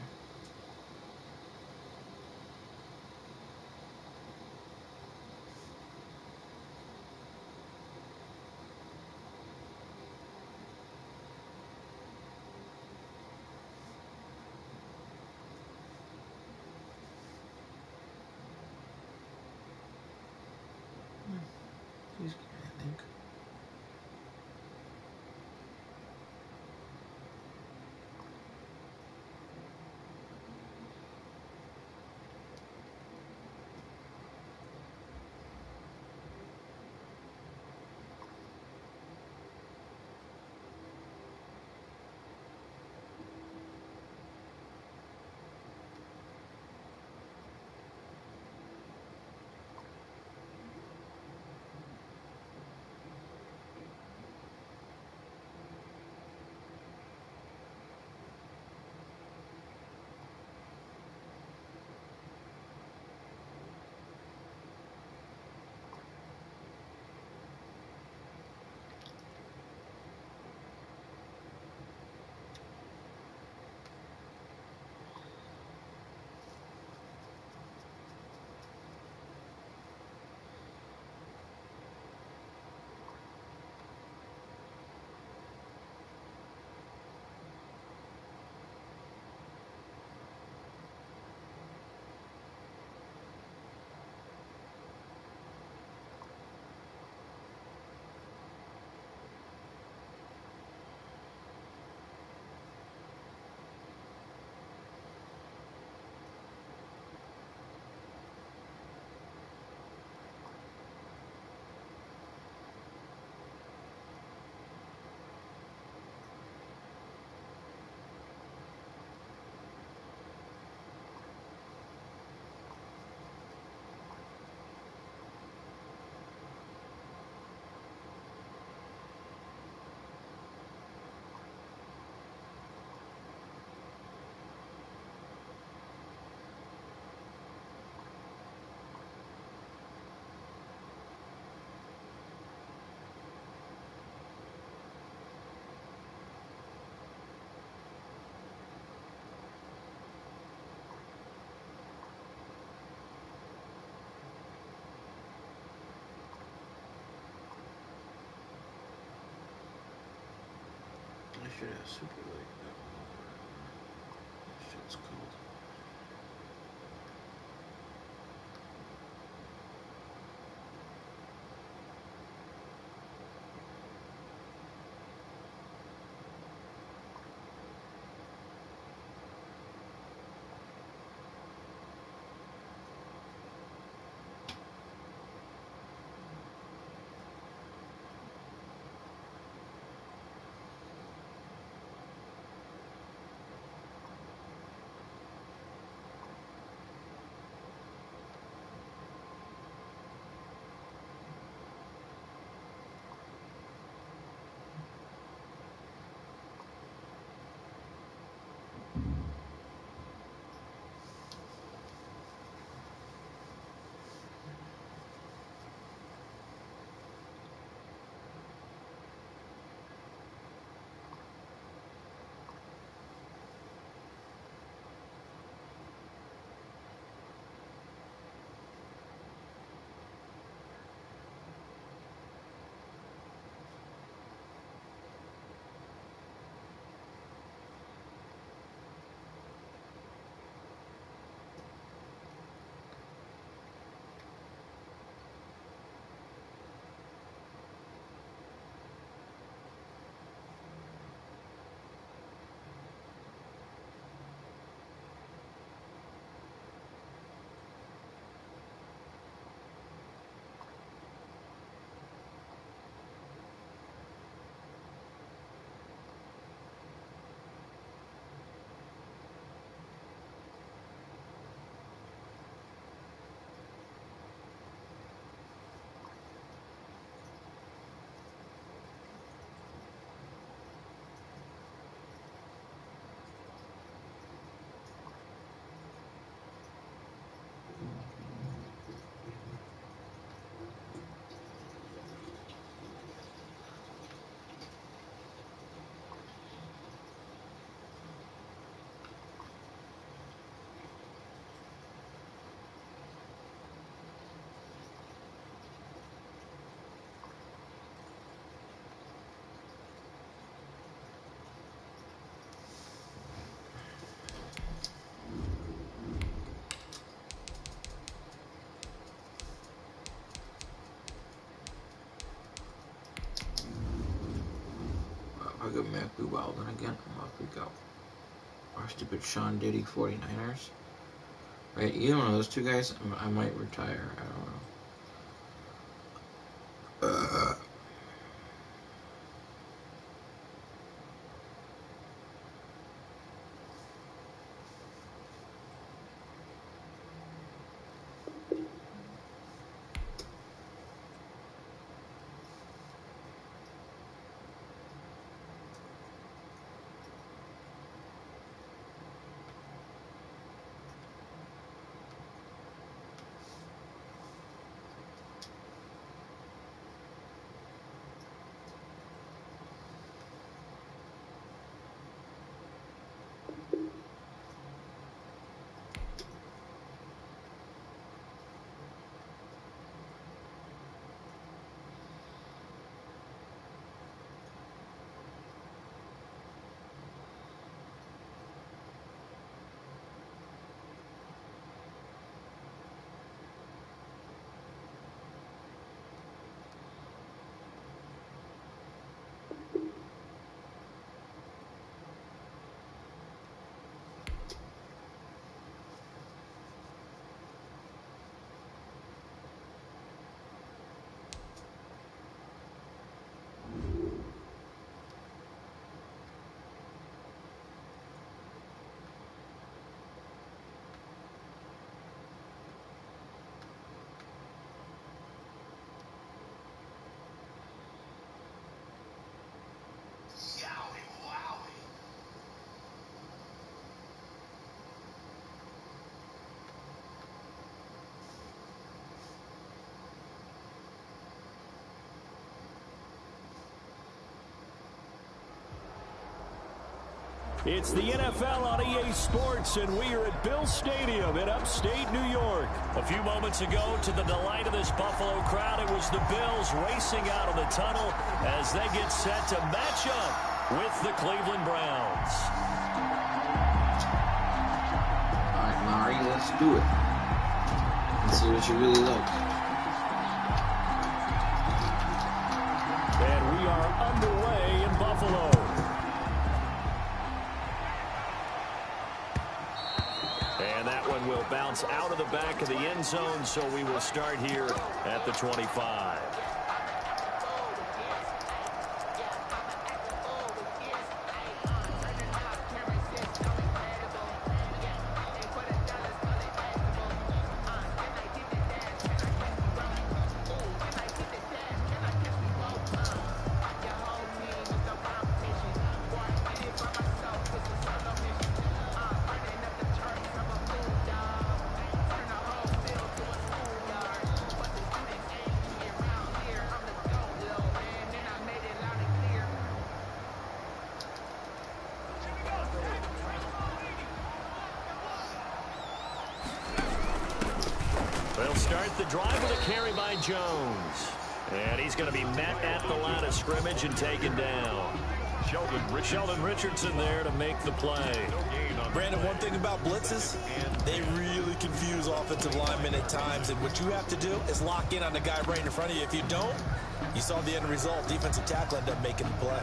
He's good, I think. I should have super like that. Shit's cold. good Mackie Weldon again. Off we go. Our stupid Sean Diddy 49ers. Right, either one of those two guys, I might retire. I don't know. It's the NFL on EA Sports, and we are at Bill Stadium in upstate New York. A few moments ago, to the delight of this Buffalo crowd, it was the Bills racing out of the tunnel as they get set to match up with the Cleveland Browns. All right, Mari, let's do it. Let's see what you really like. And we are underway in Buffalo. And that one will bounce out of the back of the end zone, so we will start here at the 25. They'll start the drive with a carry by Jones. And he's going to be met at the line of scrimmage and taken down. Sheldon Richardson there to make the play. Brandon, one thing about blitzes, they really confuse offensive linemen at times. And what you have to do is lock in on the guy right in front of you. If you don't, you saw the end result. Defensive tackle ended up making the play.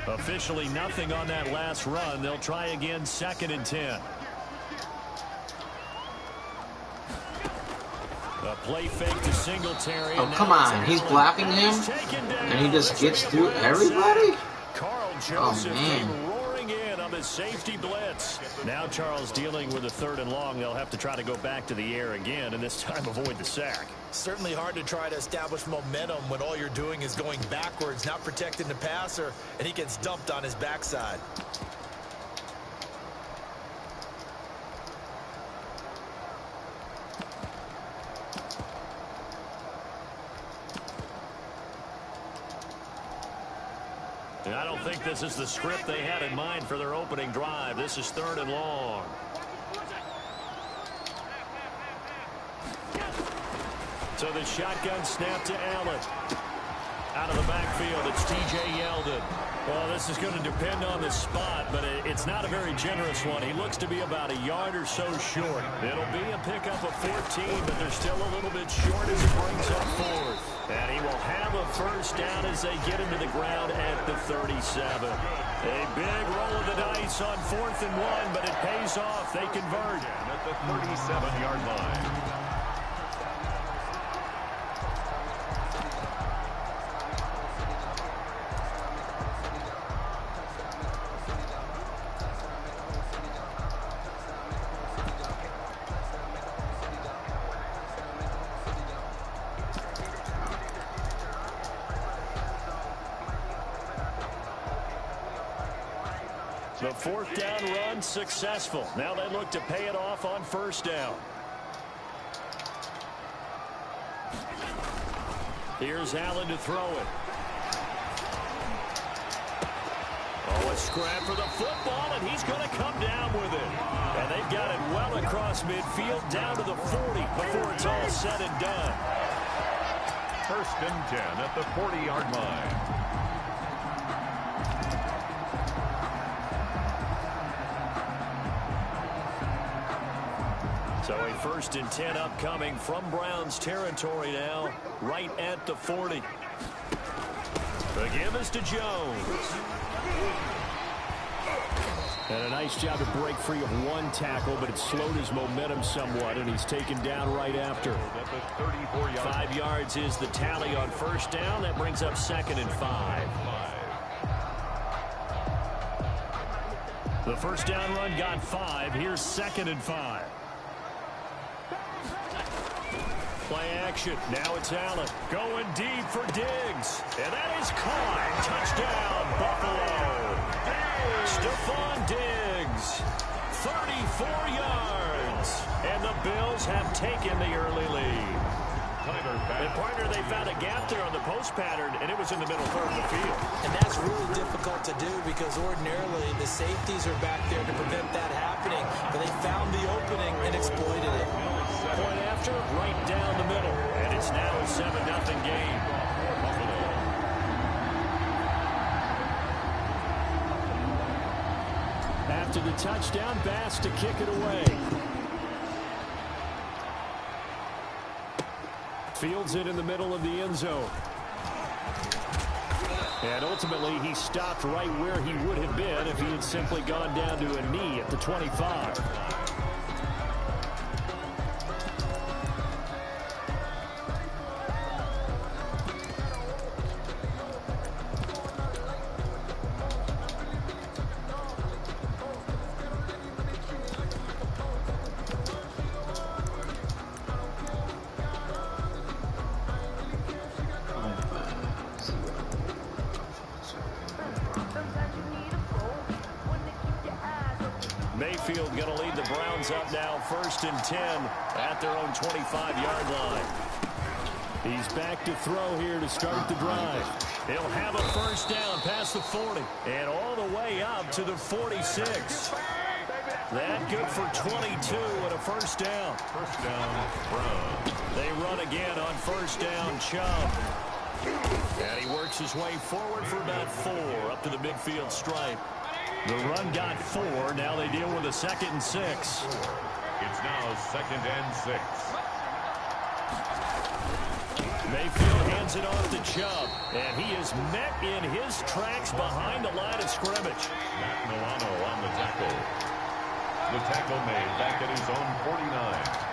Officially nothing on that last run. They'll try again, 2nd and 10. A play fake to Singletary. Oh, come on. He's blocking him, and he just gets through everybody? Carl Joseph came roaring in on the safety blitz. Now Charles dealing with a 3rd and long. They'll have to try to go back to the air again, and this time avoid the sack. Certainly hard to try to establish momentum when all you're doing is going backwards, not protecting the passer, and he gets dumped on his backside. And I don't think this is the script they had in mind for their opening drive. This is 3rd and long. So the shotgun snap to Allen. Out of the backfield, it's T.J. Yeldon. Well, this is going to depend on the spot, but it's not a very generous one. He looks to be about a yard or so short. It'll be a pickup of 14, but they're still a little bit short as it brings up fourth. And he will have a first down as they get into the ground at the 37. A big roll of the dice on 4th and 1, but it pays off. They convert. At the 37-yard line. The 4th down run successful. Now they look to pay it off on 1st down. Here's Allen to throw it. Oh, a scrap for the football, and he's going to come down with it. And they've got it well across midfield down to the 40 before it's all said and done. 1st and 10 at the 40-yard line. So a 1st and 10 upcoming from Browns territory now, right at the 40. The give is to Jones. And a nice job to break free of one tackle, but it slowed his momentum somewhat, and he's taken down right after. 5 yards is the tally on 1st down. That brings up 2nd and 5. The 1st down run got 5. Here's 2nd and 5. Play action. Now it's Allen going deep for Diggs. And that is caught. Touchdown, Buffalo. Stephon Diggs, 34 yards. And the Bills have taken the early lead. And partner, they found a gap there on the post pattern, and it was in the middle third of the field. And that's really difficult to do because ordinarily the safeties are back there to prevent that happening. But they found the opening and exploited it. Point after, right down the middle. And it's now a 7-0 game. After the touchdown, Bass to kick it away. Fields it in the middle of the end zone. And ultimately, he stopped right where he would have been if he had simply gone down to a knee at the 25. Mayfield going to lead the Browns up now, 1st and 10 at their own 25-yard line. He's back to throw here to start the drive. He'll have a first down past the 40 and all the way up to the 46. That good for 22 and a first down. First down, Browns. They run again on first down, Chubb. And he works his way forward for about 4 up to the midfield stripe. The run got 4. Now they deal with a 2nd and 6. It's now 2nd and 6. Mayfield hands it off to Chubb. And he is met in his tracks behind the line of scrimmage. Matt Milano on the tackle. The tackle made back at his own 49.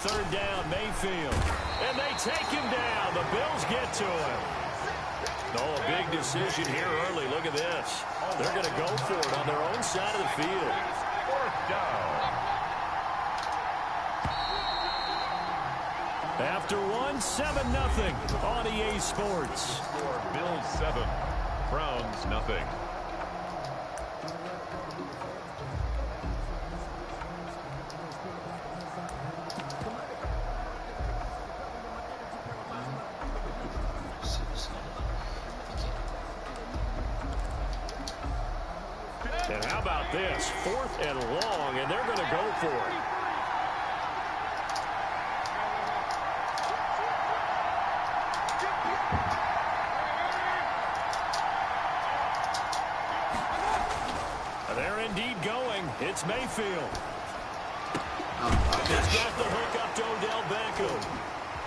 Third down, Mayfield. And they take him down. The Bills get to him. Oh, a big decision here early. Look at this. They're going to go for it on their own side of the field. 4th down. After one, 7-0 on EA Sports. For Bills 7, Browns nothing. And how about this? 4th and long, and they're going to go for it. It's Mayfield. Oh, He's got the hook up to Odell Beckham.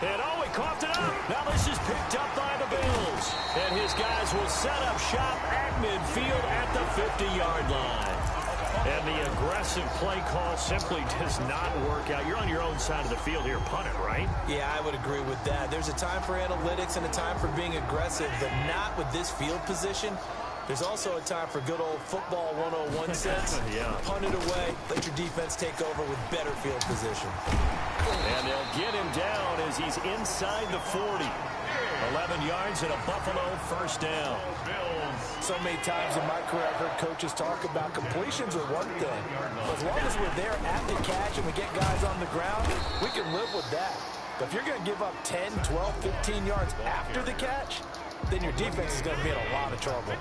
And oh, he coughed it up. Now this is picked up by the Bills. And his guys will set up shop at midfield at the 50-yard line. And the aggressive play call simply does not work out. You're on your own side of the field here, punt it, right? Yeah, I would agree with that. There's a time for analytics and a time for being aggressive, but not with this field position. There's also a time for good old football 101 sense. Yeah. Punt it away. Let your defense take over with better field position. And they'll get him down as he's inside the 40. 11 yards and a Buffalo first down. So many times in my career, I've heard coaches talk about completions are one thing. As long as we're there at the catch and we get guys on the ground, we can live with that. But if you're going to give up 10, 12, 15 yards after the catch, then your defense is going to be in a lot of trouble.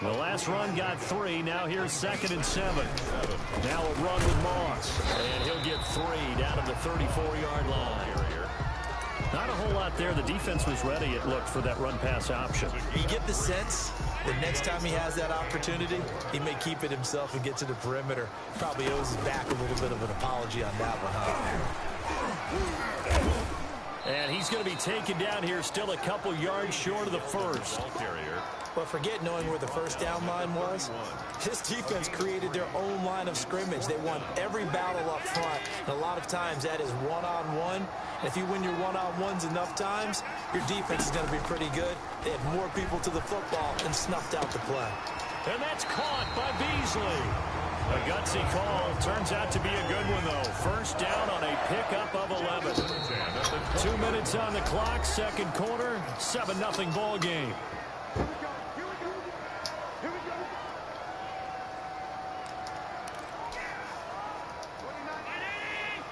The last run got 3. Now here's 2nd and 7. Now a run with Moss. And he'll get 3 down at the 34-yard line. Not a whole lot there. The defense was ready, it looked, for that run-pass option. You get the sense that next time he has that opportunity, he may keep it himself and get to the perimeter. Probably owes his back a little bit of an apology on that one, huh? And he's going to be taken down here, still a couple yards short of the first. But forget knowing where the first down line was. This defense created their own line of scrimmage. They won every battle up front. And a lot of times that is one-on-one. If you win your one-on-ones enough times, your defense is going to be pretty good. They had more people to the football and snuffed out the play. And that's caught by Beasley. A gutsy call. Turns out to be a good one, though. First down on a pickup of 11. 2 minutes on the clock, second quarter, 7-0 ball game.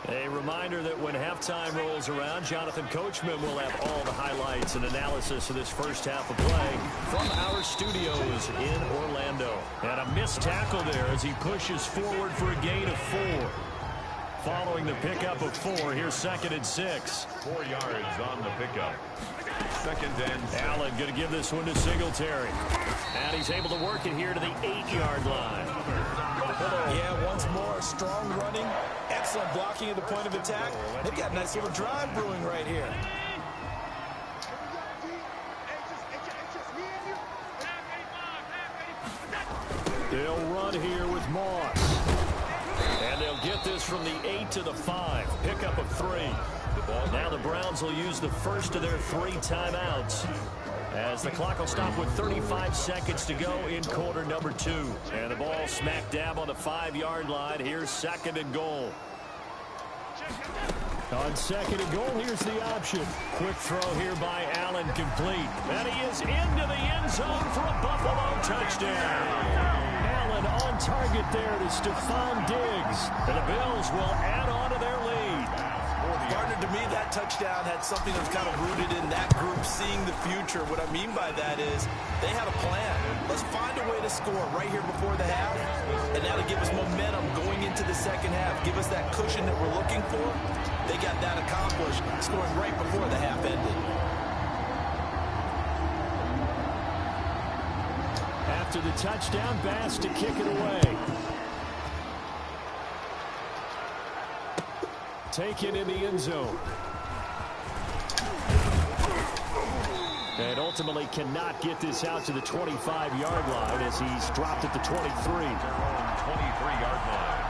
A reminder that when halftime rolls around, Jonathan Coachman will have all the highlights and analysis of this first half of play from our studios in Orlando. And a missed tackle there as he pushes forward for a gain of 4. Following the pickup of 4, here's 2nd and 6. 4 yards on the pickup. 2nd and 6. Allen going to give this one to Singletary. And he's able to work it here to the 8-yard line. Yeah, once more, strong running, excellent blocking at the point of attack. They've got a nice little drive brewing right here. They'll run here with Moss. And they'll get this from the 8 to the 5. Pickup of 3. Now the Browns will use the first of their 3 timeouts, as the clock will stop with 35 seconds to go in quarter number 2. And the ball smack dab on the 5-yard line. Here's 2nd and goal. On 2nd and goal, here's the option. Quick throw here by Allen, complete. And he is into the end zone for a Buffalo touchdown. Allen on target there to Stephon Diggs. And the Bills will add on to their lead. Partner, to me, that touchdown had something that was kind of rooted in that group seeing the future. What I mean by that is they had a plan. Let's find a way to score right here before the half, and that'll give us momentum going into the second half. Give us that cushion that we're looking for. They got that accomplished, scoring right before the half ended. After the touchdown, Bass to kick it away. Taken in the end zone. And ultimately cannot get this out to the 25-yard line as he's dropped at the 23. 23-yard line.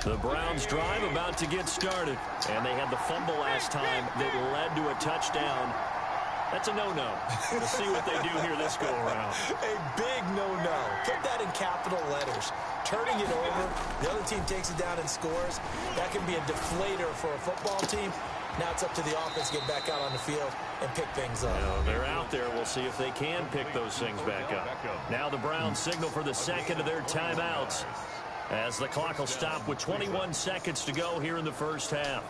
The Browns drive about to get started. And they had the fumble last time that led to a touchdown. That's a no-no. We'll see what they do here this go-around. A big no-no. Put that in capital letters. Turning it over, the other team takes it down and scores. That can be a deflator for a football team. Now it's up to the offense to get back out on the field and pick things up. They're out there. We'll see if they can pick those things back up. Now the Browns signal for the second of their timeouts, as the clock will stop with 21 seconds to go here in the first half.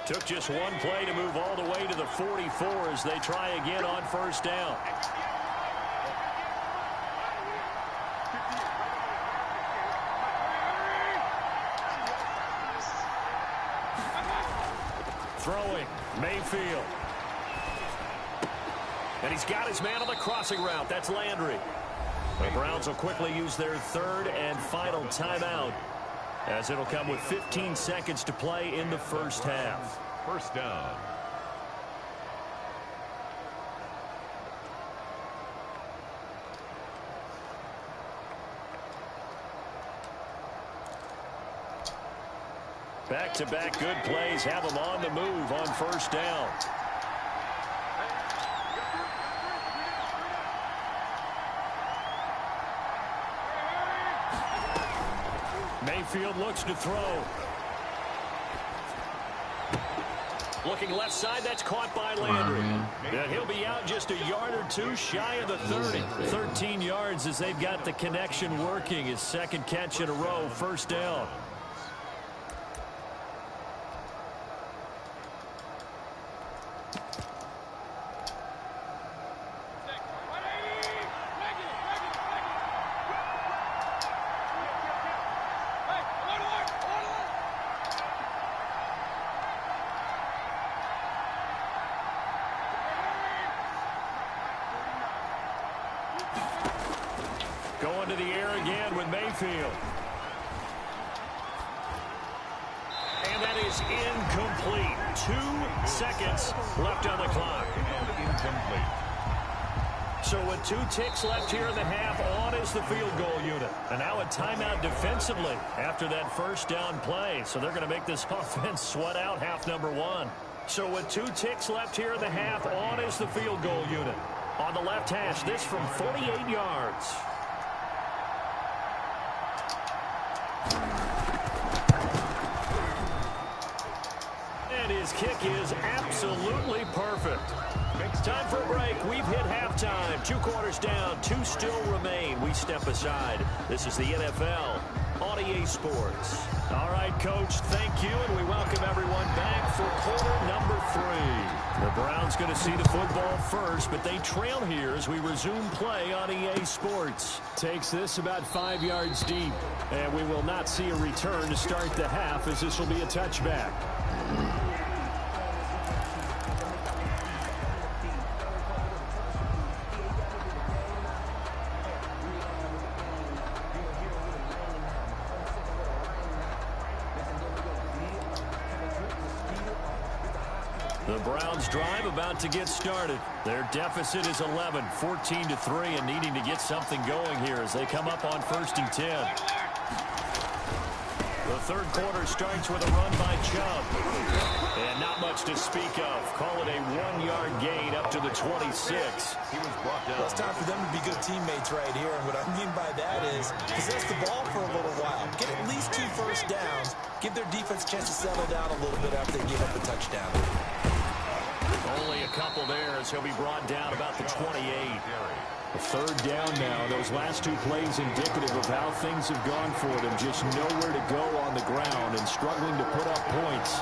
Took just one play to move all the way to the 44 as they try again on first down. Throwing, Mayfield. And he's got his man on the crossing route. That's Landry. The Browns will quickly use their third and final timeout, as it'll come with 15 seconds to play in the first half. First down. Back-to-back good plays have them on the move on first down. Mayfield looks to throw. Looking left side, that's caught by Landry. And he'll be out just a yard or two shy of the 30. 13 yards as they've got the connection working. His second catch in a row, first down. Going to the air again with Mayfield. And that is incomplete. 2 seconds left on the clock. Incomplete. So with 2 ticks left here in the half, on is the field goal unit. And now a timeout defensively after that first down play. So they're going to make this offense sweat out half number 1. So with 2 ticks left here in the half, on is the field goal unit. On the left hash, this from 48 yards. And his kick is absolutely perfect. Time for a break. We've hit halftime. 2 quarters down. 2 still remain. We step aside. This is the NFL on EA Sports. All right, Coach, thank you, and we welcome everyone back for quarter number 3. The Browns going to see the football first, but they trail here as we resume play on EA Sports. Takes this about 5 yards deep, and we will not see a return to start the half, as this will be a touchback. The Browns drive about to get started. Their deficit is 11, 14-3, and needing to get something going here as they come up on 1st and 10. The third quarter starts with a run by Chubb. And not much to speak of. Call it a 1-yard gain up to the 26. He was brought down. Well, it's time for them to be good teammates right here. And what I mean by that is possess the ball for a little while. Get at least 2 first downs. Give their defense a chance to settle down a little bit after they give up a touchdown. Only a couple there as he'll be brought down about the 28. A third down now. Those last 2 plays indicative of how things have gone for them. Just nowhere to go on the ground and struggling to put up points.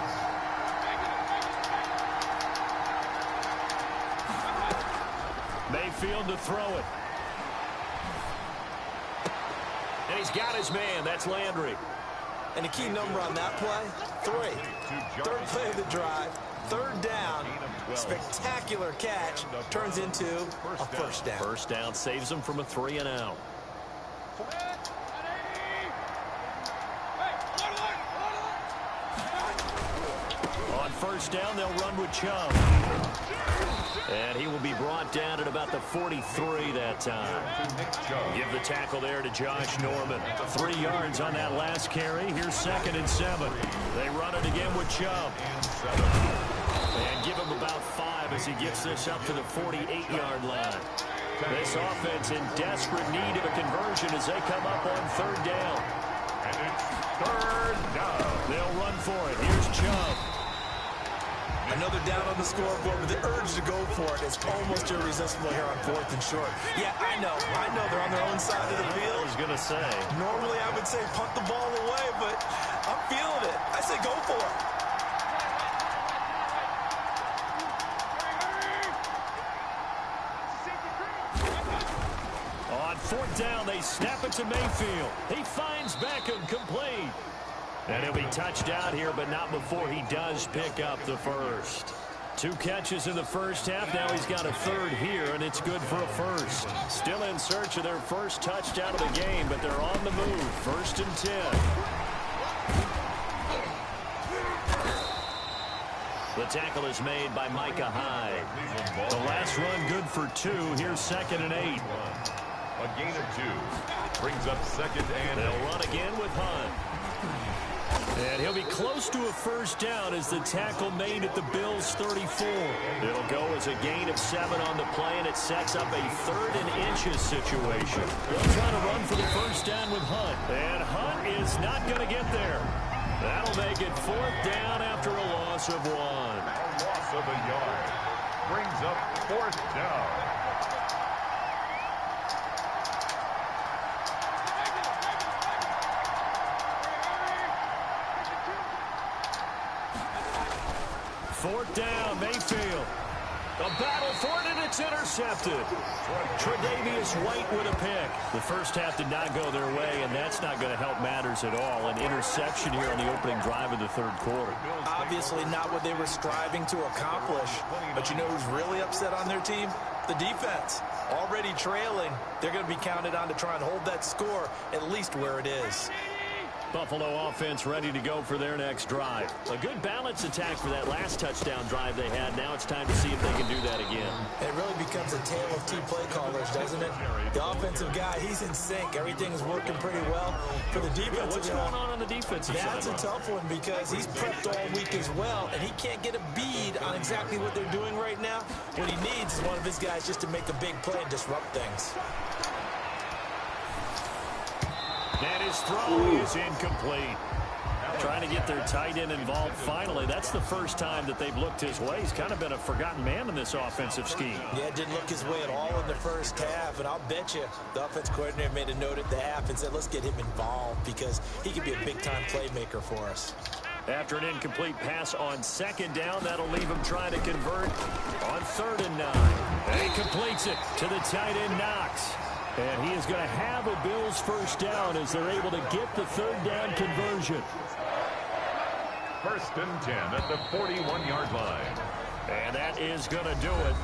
Mayfield to throw it. And he's got his man. That's Landry. And a key number on that play, 3. Third play of the drive. Third down, spectacular catch, turns into a first down. First down saves them from a 3-and-out. On first down, they'll run with Chubb. And he will be brought down at about the 43 that time. Give the tackle there to Josh Norman. 3 yards on that last carry. Here's 2nd and 7. They run it again with Chubb. And give him about 5 as he gets this up to the 48-yard line. This offense in desperate need of a conversion as they come up on 3rd down. And it's 3rd down. They'll run for it. Here's Chubb. Another down on the scoreboard, but the urge to go for it is almost irresistible here on 4th and short. Yeah, I know they're on their own side of the field. I was going to say. Normally I would say punt the ball away, but I'm feeling it. I say go for it. On 4th down, they snap it to Mayfield. He finds Beckham complete. And he'll be touched down here, but not before he does pick up the first. 2 catches in the first half. Now he's got a third here, and it's good for a first. Still in search of their first touchdown of the game, but they're on the move. 1st and 10. The tackle is made by Micah Hyde. The last run good for 2. Here's 2nd and 8. A gain of 2. Brings up 2nd and 8. They'll run again with Hunt. And he'll be close to a first down as the tackle made at the Bills' 34. It'll go as a gain of 7 on the play, and it sets up a 3rd and inches situation. They'll try to run for the first down with Hunt. And Hunt is not going to get there. That'll make it 4th down after a loss of 1. A loss of a yard. Brings up 4th down. Fourth down, Mayfield. A battle for it, and it's intercepted. Tre'Davious White with a pick. The first half did not go their way, and that's not going to help matters at all. An interception here on the opening drive of the 3rd quarter. Obviously not what they were striving to accomplish. But you know who's really upset on their team? The defense. Already trailing. They're going to be counted on to try and hold that score at least where it is. Buffalo offense ready to go for their next drive. A good balance attack for that last touchdown drive they had. Now it's time to see if they can do that again. It really becomes a tale of 2 play callers, doesn't it? The offensive guy, he's in sync. Everything is working pretty well. For the defensive what's going on the defensive side? That's a tough one because he's prepped all week as well, and he can't get a bead on exactly what they're doing right now. What he needs is one of his guys just to make a big play and disrupt things. And his throw is incomplete. Trying to get their tight end involved finally. That's the first time that they've looked his way. He's kind of been a forgotten man in this offensive scheme. Yeah, it didn't look his way at all in the first half. And I'll bet you the offense coordinator made a note at the half and said, let's get him involved because he could be a big-time playmaker for us. After an incomplete pass on 2nd down, that'll leave him trying to convert on 3rd and 9. And he completes it to the tight end Knox. And he is going to have a Bills first down as they're able to get the 3rd down conversion. 1st and 10 at the 41-yard line. And that is going to do it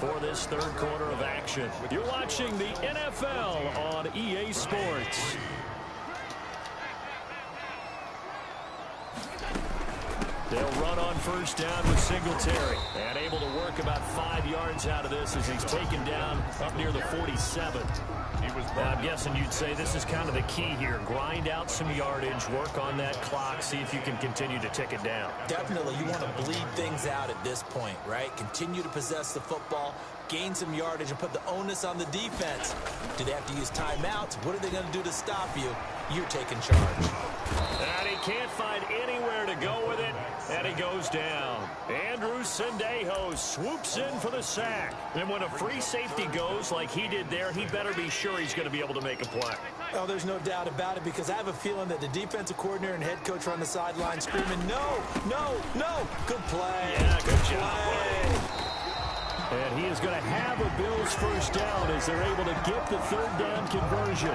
for this 3rd quarter of action. You're watching the NFL on EA Sports. They'll run on first down with Singletary. And able to work about 5 yards out of this as he's taken down up near the 47. I'm guessing you'd say this is kind of the key here. Grind out some yardage, work on that clock, see if you can continue to tick it down. Definitely, you want to bleed things out at this point, right? Continue to possess the football, gain some yardage, and put the onus on the defense. Do they have to use timeouts? What are they going to do to stop you? You're taking charge. And he can't find anywhere to go with it, and he goes down. Andrew Sendejo swoops in for the sack. And when a free safety goes like he did there, he better be sure he's going to be able to make a play. Oh, there's no doubt about it because I have a feeling that the defensive coordinator and head coach are on the sideline screaming, no, no, no. Good play. Yeah, good job. And he is going to have a Bills first down as they're able to get the 3rd down conversion.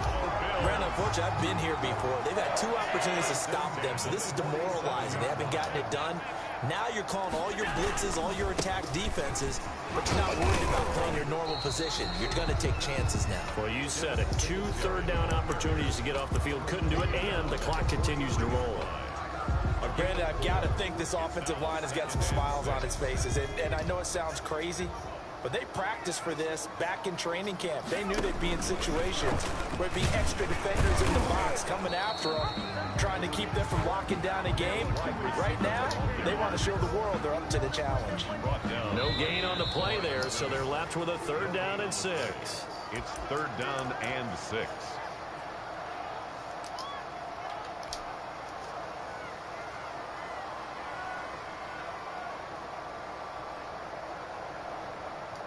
Brandon, unfortunately, I've been here before. They've had 2 opportunities to stop them, so this is demoralizing. They haven't gotten it done. Now you're calling all your blitzes, all your attack defenses, but you're not worried about playing your normal position. You're going to take chances now. Well, you said it. 2 3rd down opportunities to get off the field. Couldn't do it, and the clock continues to roll. Brandon, I've got to think this offensive line has got some smiles on its faces, and I know it sounds crazy, but they practiced for this back in training camp. They knew they'd be in situations where it'd be extra defenders in the box coming after them, trying to keep them from locking down a game. Right now, they want to show the world they're up to the challenge. No gain on the play there, so they're left with a 3rd down and 6. It's 3rd down and 6.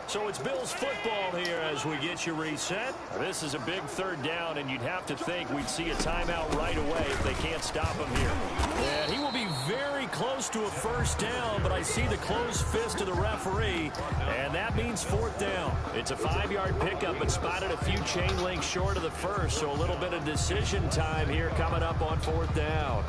So it's Bills football here as we get you reset. This is a big 3rd down, and you'd have to think we'd see a timeout right away if they can't stop him here. And he will be very close to a first down, but I see the closed fist of the referee, and that means 4th down. It's a 5-yard pickup, but spotted a few chain links short of the first, so a little bit of decision time here coming up on 4th down.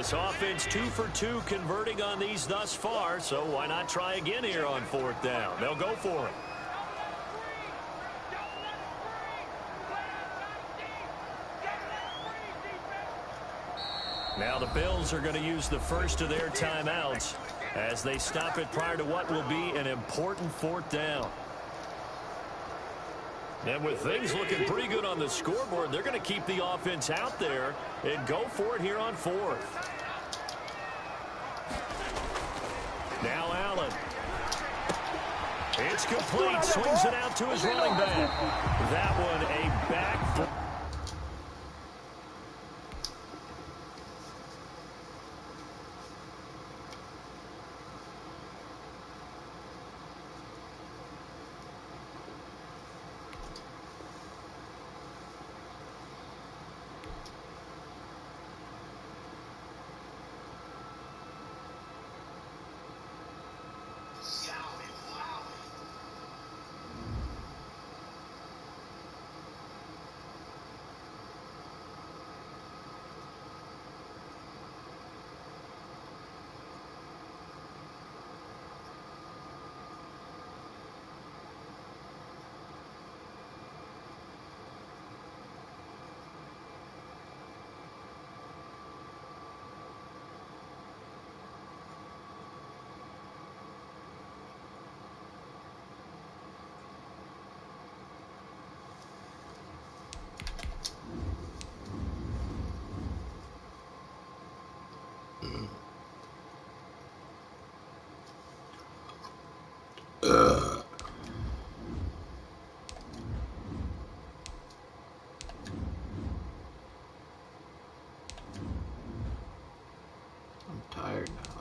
This offense 2 for 2 converting on these thus far, so why not try again here on 4th down? They'll go for it. Now the Bills are going to use the first of their timeouts as they stop it prior to what will be an important 4th down. And with things looking pretty good on the scoreboard, they're going to keep the offense out there and go for it here on 4th. Now Allen. It's complete. Swings it out to his running back. That one a back. I'm tired now.